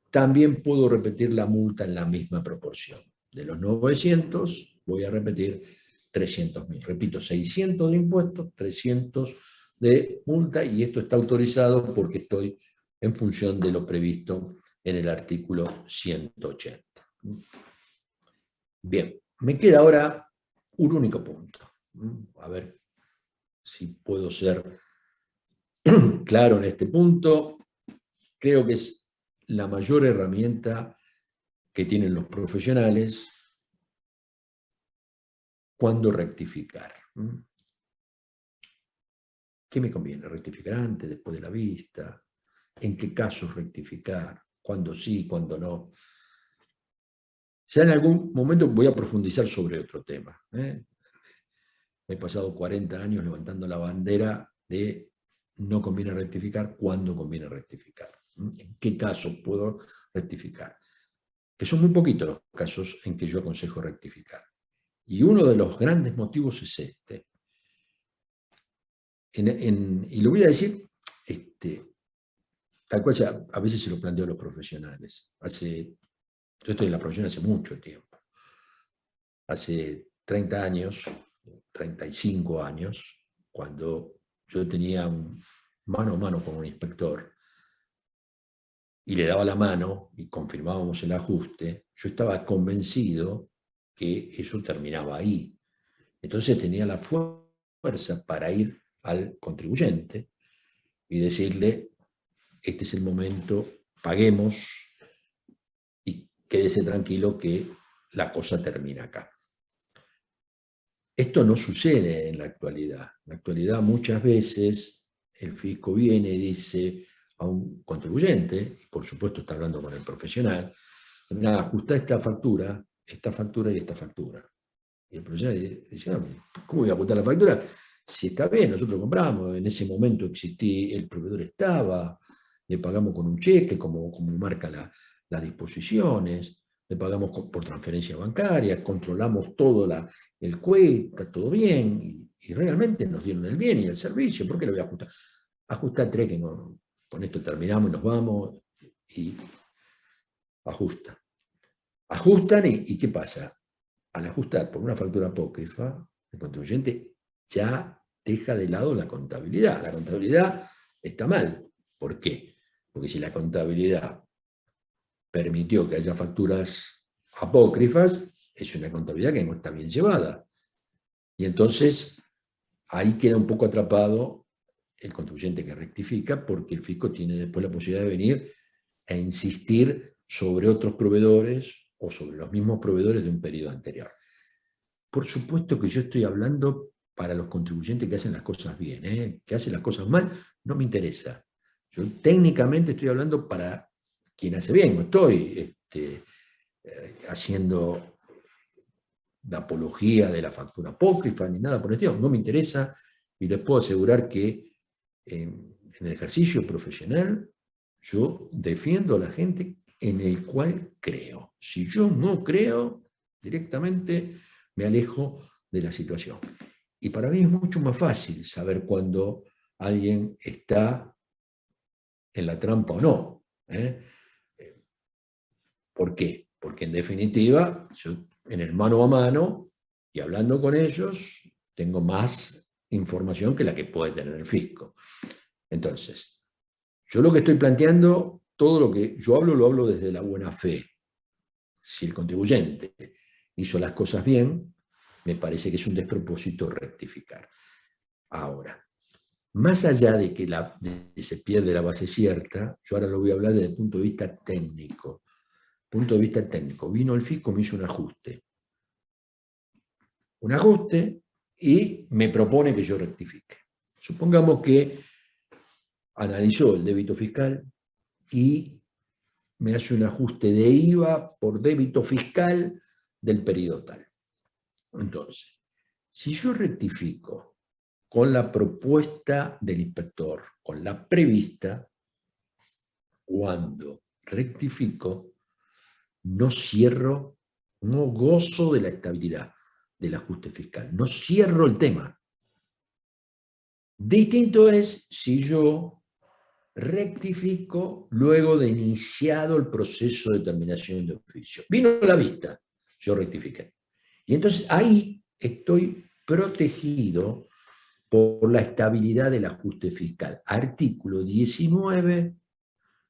también puedo repetir la multa en la misma proporción. De los 900 voy a repetir 300.000. Repito, 600 de impuestos, 300 de multa, y esto está autorizado porque estoy en función de lo previsto en el artículo 180. Bien, me queda ahora un único punto. A ver si puedo ser claro en este punto. Creo que es la mayor herramienta que tienen los profesionales cuando rectificar. ¿Qué me conviene? ¿Rectificar antes, después de la vista? ¿En qué casos rectificar? ¿Cuándo sí, cuándo no? Ya en algún momento voy a profundizar sobre otro tema. He pasado 40 años levantando la bandera de no conviene rectificar, ¿cuándo conviene rectificar? ¿En qué casos puedo rectificar? Que son muy poquitos los casos en que yo aconsejo rectificar. Y uno de los grandes motivos es este. Y lo voy a decir, tal cual a veces se lo planteo a los profesionales. Yo estoy en la profesión hace mucho tiempo. Hace 30 años, 35 años, cuando yo tenía un mano a mano con un inspector y le daba la mano y confirmábamos el ajuste, yo estaba convencido que eso terminaba ahí. Entonces tenía la fuerza para ir al contribuyente y decirle, este es el momento, paguemos y quédese tranquilo que la cosa termina acá. Esto no sucede en la actualidad. En la actualidad muchas veces el fisco viene y dice a un contribuyente, y por supuesto está hablando con el profesional, mira, ajusta esta factura y esta factura. Y el profesional dice, ¿cómo voy a ajustar la factura? Si está bien, nosotros compramos, en ese momento el proveedor estaba, le pagamos con un cheque, como marca las disposiciones, le pagamos por transferencia bancaria, controlamos todo el CUE, está todo bien, y realmente nos dieron el bien y el servicio, ¿por qué lo voy a ajustar? Ajustar 3, que no, con esto terminamos y nos vamos, y ajusta. Ajustan y ¿qué pasa? Al ajustar por una factura apócrifa, el contribuyente ya deja de lado la contabilidad. La contabilidad está mal. ¿Por qué? Porque si la contabilidad permitió que haya facturas apócrifas, es una contabilidad que no está bien llevada. Y entonces ahí queda un poco atrapado el contribuyente que rectifica, porque el fisco tiene después la posibilidad de venir a insistir sobre otros proveedores o sobre los mismos proveedores de un periodo anterior. Por supuesto que yo estoy hablando para los contribuyentes que hacen las cosas bien, ¿eh? Que hacen las cosas mal, no me interesa. Yo técnicamente estoy hablando para quien hace bien, no estoy haciendo la apología de la factura apócrifa ni nada por el estilo, no me interesa, y les puedo asegurar que en el ejercicio profesional yo defiendo a la gente en el cual creo. Si yo no creo, directamente me alejo de la situación. Y para mí es mucho más fácil saber cuando alguien está en la trampa o no. ¿Por qué? Porque en definitiva, yo en el mano a mano y hablando con ellos, tengo más información que la que puede tener el fisco. Entonces, yo lo que estoy planteando, todo lo que yo hablo, lo hablo desde la buena fe. Si el contribuyente hizo las cosas bien, me parece que es un despropósito rectificar. Ahora, más allá de que se pierde la base cierta, yo ahora lo voy a hablar desde el punto de vista técnico. Punto de vista técnico, vino el fisco, me hizo un ajuste. Un ajuste y me propone que yo rectifique. Supongamos que analizó el débito fiscal y me hace un ajuste de IVA por débito fiscal del periodo tal. Entonces, si yo rectifico con la propuesta del inspector, con la prevista, cuando rectifico, no cierro, no gozo de la estabilidad del ajuste fiscal, no cierro el tema. Distinto es si yo rectifico luego de iniciado el proceso de determinación de oficio. Vino la vista, yo rectifiqué. Y entonces ahí estoy protegido por la estabilidad del ajuste fiscal. Artículo 19,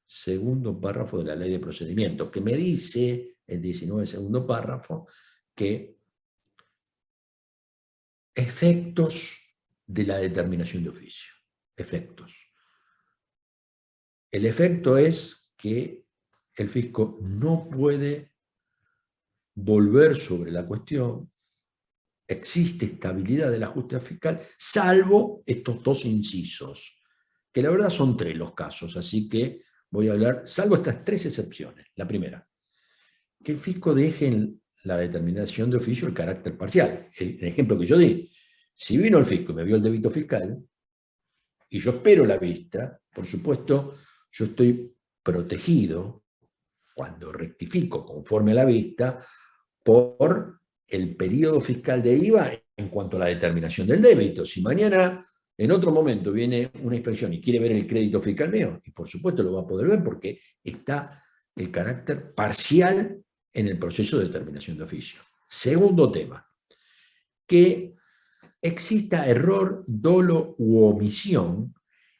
segundo párrafo de la Ley de Procedimiento, que me dice, el 19, segundo párrafo, que efectos de la determinación de oficio. Efectos. El efecto es que el fisco no puede volver sobre la cuestión, existe estabilidad del ajuste fiscal, salvo estos dos incisos, que la verdad son 3 los casos, así que voy a hablar, salvo estas 3 excepciones. La primera, que el fisco deje en la determinación de oficio el carácter parcial. El ejemplo que yo di, si vino el fisco y me vio el débito fiscal, y yo espero la vista, por supuesto, yo estoy protegido, cuando rectifico conforme a la vista, por el periodo fiscal de IVA en cuanto a la determinación del débito. Si mañana, en otro momento, viene una inspección y quiere ver el crédito fiscal mío, y por supuesto lo va a poder ver porque está el carácter parcial en el proceso de determinación de oficio. Segundo tema, que exista error, dolo u omisión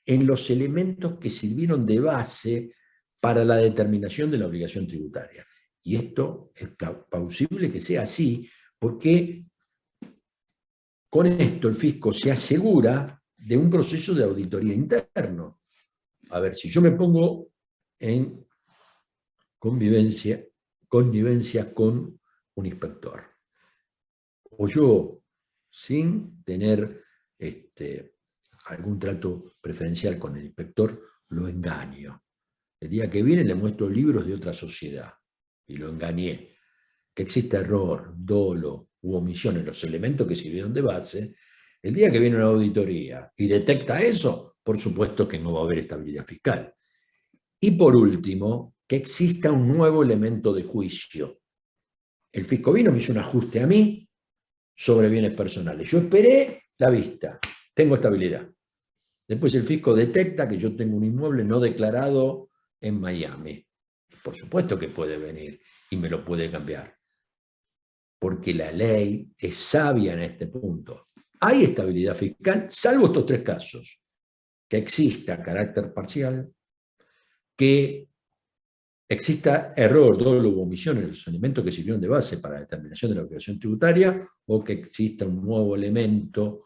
en los elementos que sirvieron de base para la determinación de la obligación tributaria. Y esto es plausible que sea así, porque con esto el fisco se asegura de un proceso de auditoría interno. A ver, si yo me pongo en connivencia con un inspector, o yo sin tener algún trato preferencial con el inspector, lo engaño. El día que viene le muestro libros de otra sociedad y lo engañé. Que exista error, dolo u omisión en los elementos que sirvieron de base, el día que viene una auditoría y detecta eso, por supuesto que no va a haber estabilidad fiscal. Y por último, que exista un nuevo elemento de juicio. El fisco vino, me hizo un ajuste a mí sobre bienes personales. Yo esperé la vista, tengo estabilidad. Después el fisco detecta que yo tengo un inmueble no declarado en Miami. Por supuesto que puede venir y me lo puede cambiar. Porque la ley es sabia en este punto. Hay estabilidad fiscal, salvo estos tres casos. Que exista carácter parcial, que exista error, dolo u omisión en los elementos que sirvieron de base para la determinación de la obligación tributaria, o que exista un nuevo elemento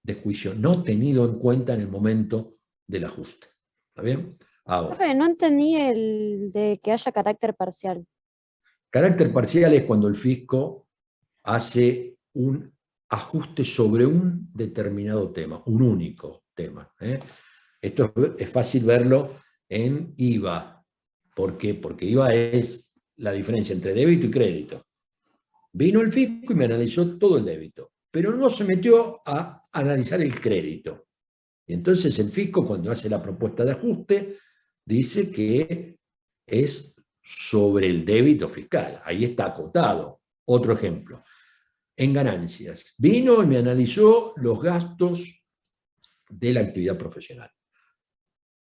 de juicio no tenido en cuenta en el momento del ajuste. ¿Está bien? Ahora, Profe, no entendí el de que haya carácter parcial. carácter parcial es cuando el fisco hace un ajuste sobre un determinado tema, un único tema. Esto es fácil verlo en IVA. ¿Por qué? Porque IVA es la diferencia entre débito y crédito. Vino el fisco y me analizó todo el débito, pero no se metió a analizar el crédito. Y entonces el fisco, cuando hace la propuesta de ajuste, dice que es sobre el débito fiscal. Ahí está acotado. Otro ejemplo. En ganancias. Vino y me analizó los gastos de la actividad profesional.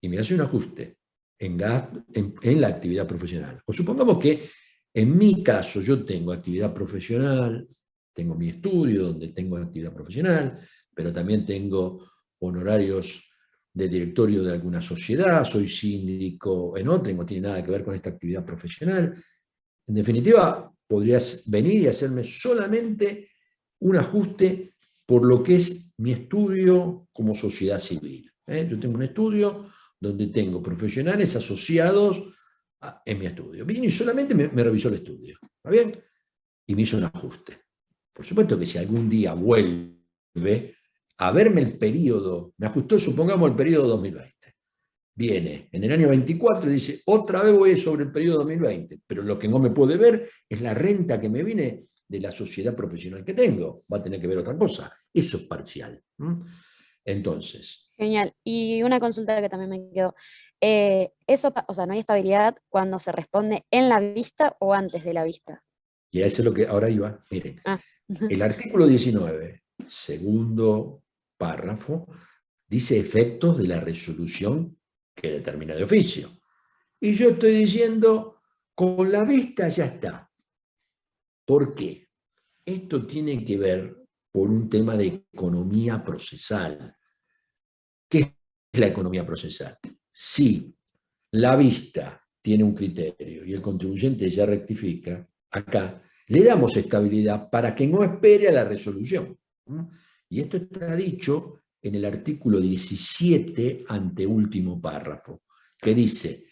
Y me hace un ajuste en la actividad profesional. O supongamos que en mi caso yo tengo actividad profesional, tengo mi estudio donde tengo actividad profesional, pero también tengo honorarios de directorio de alguna sociedad, soy síndico en otra y no tiene nada que ver con esta actividad profesional. En definitiva, podrías venir y hacerme solamente un ajuste por lo que es mi estudio como sociedad civil. Yo tengo un estudio donde tengo profesionales asociados en mi estudio. Vino y solamente me revisó el estudio. ¿Está bien? Y me hizo un ajuste. Por supuesto que si algún día vuelve a verme el periodo, me ajustó, supongamos, el periodo 2020. Viene en el año 24 y dice, otra vez voy sobre el periodo 2020, pero lo que no me puede ver es la renta que me viene de la sociedad profesional que tengo. Va a tener que ver otra cosa. Eso es parcial. Entonces. Genial. Y una consulta que también me quedó. Eso, o sea, no hay estabilidad cuando se responde en la vista o antes de la vista. Y eso es lo que ahora iba. Miren, Ah. el artículo 19, segundo párrafo, dice efectos de la resolución que determina de oficio. Y yo estoy diciendo, con la vista ya está. ¿Por qué? Esto tiene que ver por un tema de economía procesal. ¿Qué es la economía procesal? Si la vista tiene un criterio y el contribuyente ya rectifica, acá le damos estabilidad para que no espere a la resolución. Y esto está dicho en el artículo 17, anteúltimo párrafo, que dice,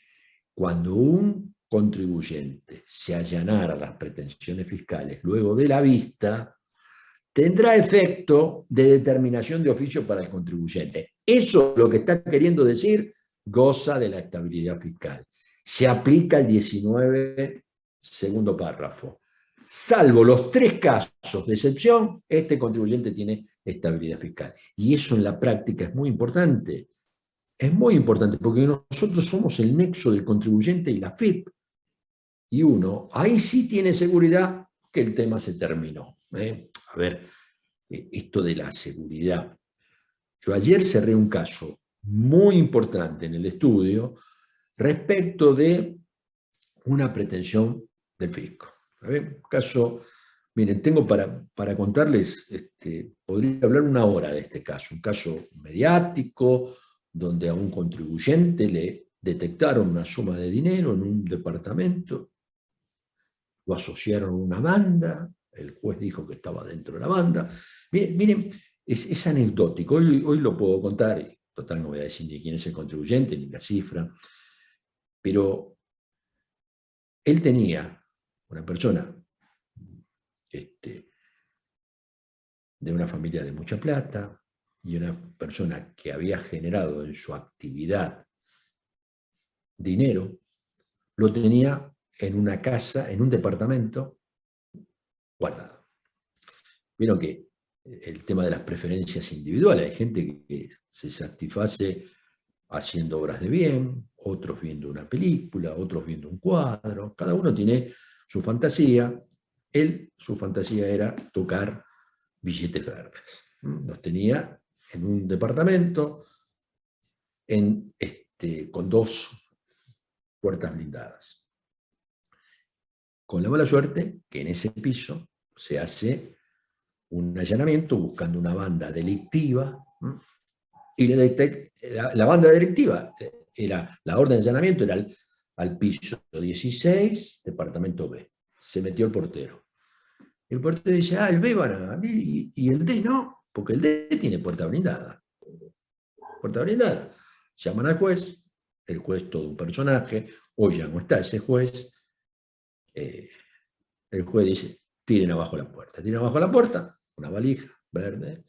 cuando un contribuyente se allanara las pretensiones fiscales luego de la vista, tendrá efecto de determinación de oficio para el contribuyente. Eso lo que está queriendo decir, goza de la estabilidad fiscal. Se aplica el 19, segundo párrafo. Salvo los tres casos de excepción, este contribuyente tiene estabilidad fiscal. Y eso en la práctica es muy importante. Es muy importante porque nosotros somos el nexo del contribuyente y la FIP. Y uno, ahí sí tiene seguridad que el tema se terminó. A ver, esto de la seguridad. Yo ayer cerré un caso muy importante en el estudio respecto de una pretensión del fisco. Un caso, miren, tengo para contarles, podría hablar una hora de este caso, un caso mediático, donde a un contribuyente le detectaron una suma de dinero en un departamento, lo asociaron a una banda, el juez dijo que estaba dentro de la banda. Miren, es anecdótico, hoy lo puedo contar, y total no voy a decir ni quién es el contribuyente, ni la cifra, pero él tenía una persona de una familia de mucha plata y una persona que había generado en su actividad dinero, lo tenía en una casa, en un departamento guardado. Vieron que el tema de las preferencias individuales, hay gente que se satisface haciendo obras de bien, otros viendo una película, otros viendo un cuadro, cada uno tiene su fantasía. Su fantasía era tocar billetes verdes. Los tenía en un departamento con 2 puertas blindadas. Con la mala suerte que en ese piso se hace un allanamiento buscando una banda delictiva, y la banda delictiva la orden de allanamiento era al piso 16, departamento B. Se metió el portero. El portero dice, el B van a abrir y el D no, porque el D tiene puerta blindada. Puerta blindada. Llaman al juez, el juez todo un personaje, hoy ya no está ese juez. El juez dice, tiren abajo la puerta. Tiren abajo la puerta, una valija verde,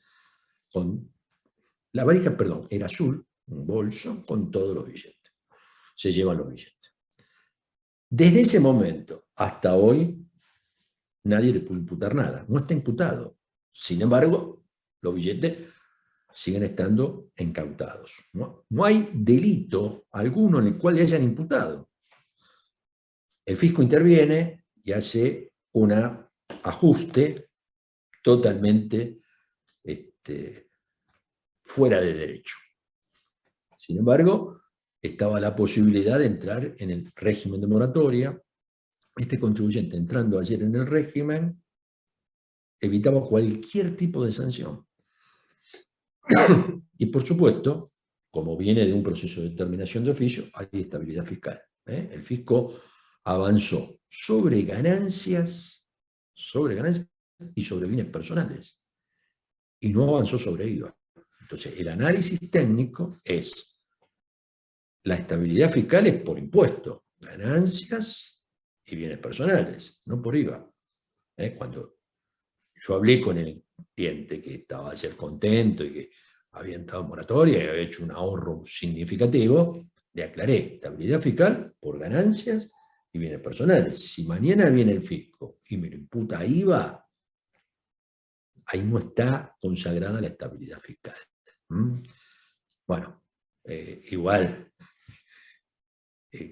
la valija, perdón, era azul, un bolso con todos los billetes. Se llevan los billetes. Desde ese momento hasta hoy, nadie le puede imputar nada. No está imputado. Sin embargo, los billetes siguen estando incautados. No hay delito alguno en el cual le hayan imputado. El fisco interviene y hace un ajuste totalmente fuera de derecho. Sin embargo, estaba la posibilidad de entrar en el régimen de moratoria. Este contribuyente, entrando ayer en el régimen, evitaba cualquier tipo de sanción. Y por supuesto, como viene de un proceso de determinación de oficio, hay estabilidad fiscal. El fisco avanzó sobre ganancias y sobre bienes personales, y no avanzó sobre IVA. Entonces, el análisis técnico es: la estabilidad fiscal es por impuesto, ganancias y bienes personales, no por IVA. Cuando yo hablé con el cliente que estaba ayer contento y que había entrado en moratoria y había hecho un ahorro significativo, le aclaré: estabilidad fiscal por ganancias y bienes personales. Si mañana viene el fisco y me lo imputa IVA, ahí no está consagrada la estabilidad fiscal. Bueno, igual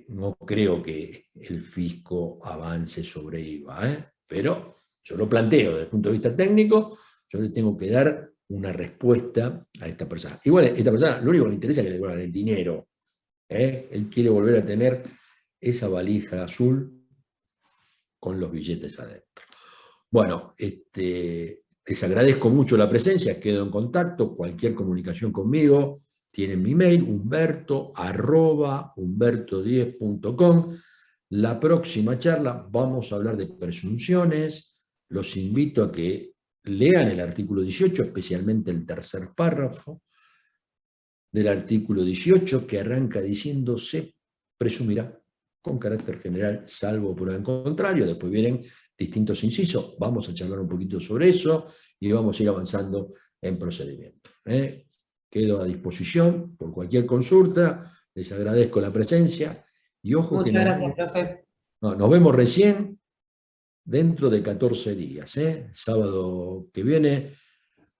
no creo que el fisco avance sobre IVA, pero yo lo planteo desde el punto de vista técnico. Yo le tengo que dar una respuesta a esta persona. Igual, esta persona lo único que le interesa es que le devuelvan el dinero. Él quiere volver a tener esa valija azul con los billetes adentro. Bueno, les agradezco mucho la presencia, quedo en contacto. Cualquier comunicación conmigo, tienen mi mail, humberto@humberto10.com. La próxima charla vamos a hablar de presunciones. Los invito a que lean el artículo 18, especialmente el tercer párrafo del artículo 18, que arranca diciendo: se presumirá con carácter general, salvo prueba en contrario. Después vienen distintos incisos. Vamos a charlar un poquito sobre eso y vamos a ir avanzando en procedimiento. Quedo a disposición por cualquier consulta. Les agradezco la presencia y ojo. Muchas gracias, profe. Nos vemos recién dentro de 14 días. Sábado que viene,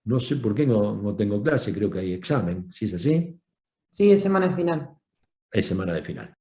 no sé por qué no tengo clase, creo que hay examen. ¿Sí es así? Sí, es semana final. Es semana de final.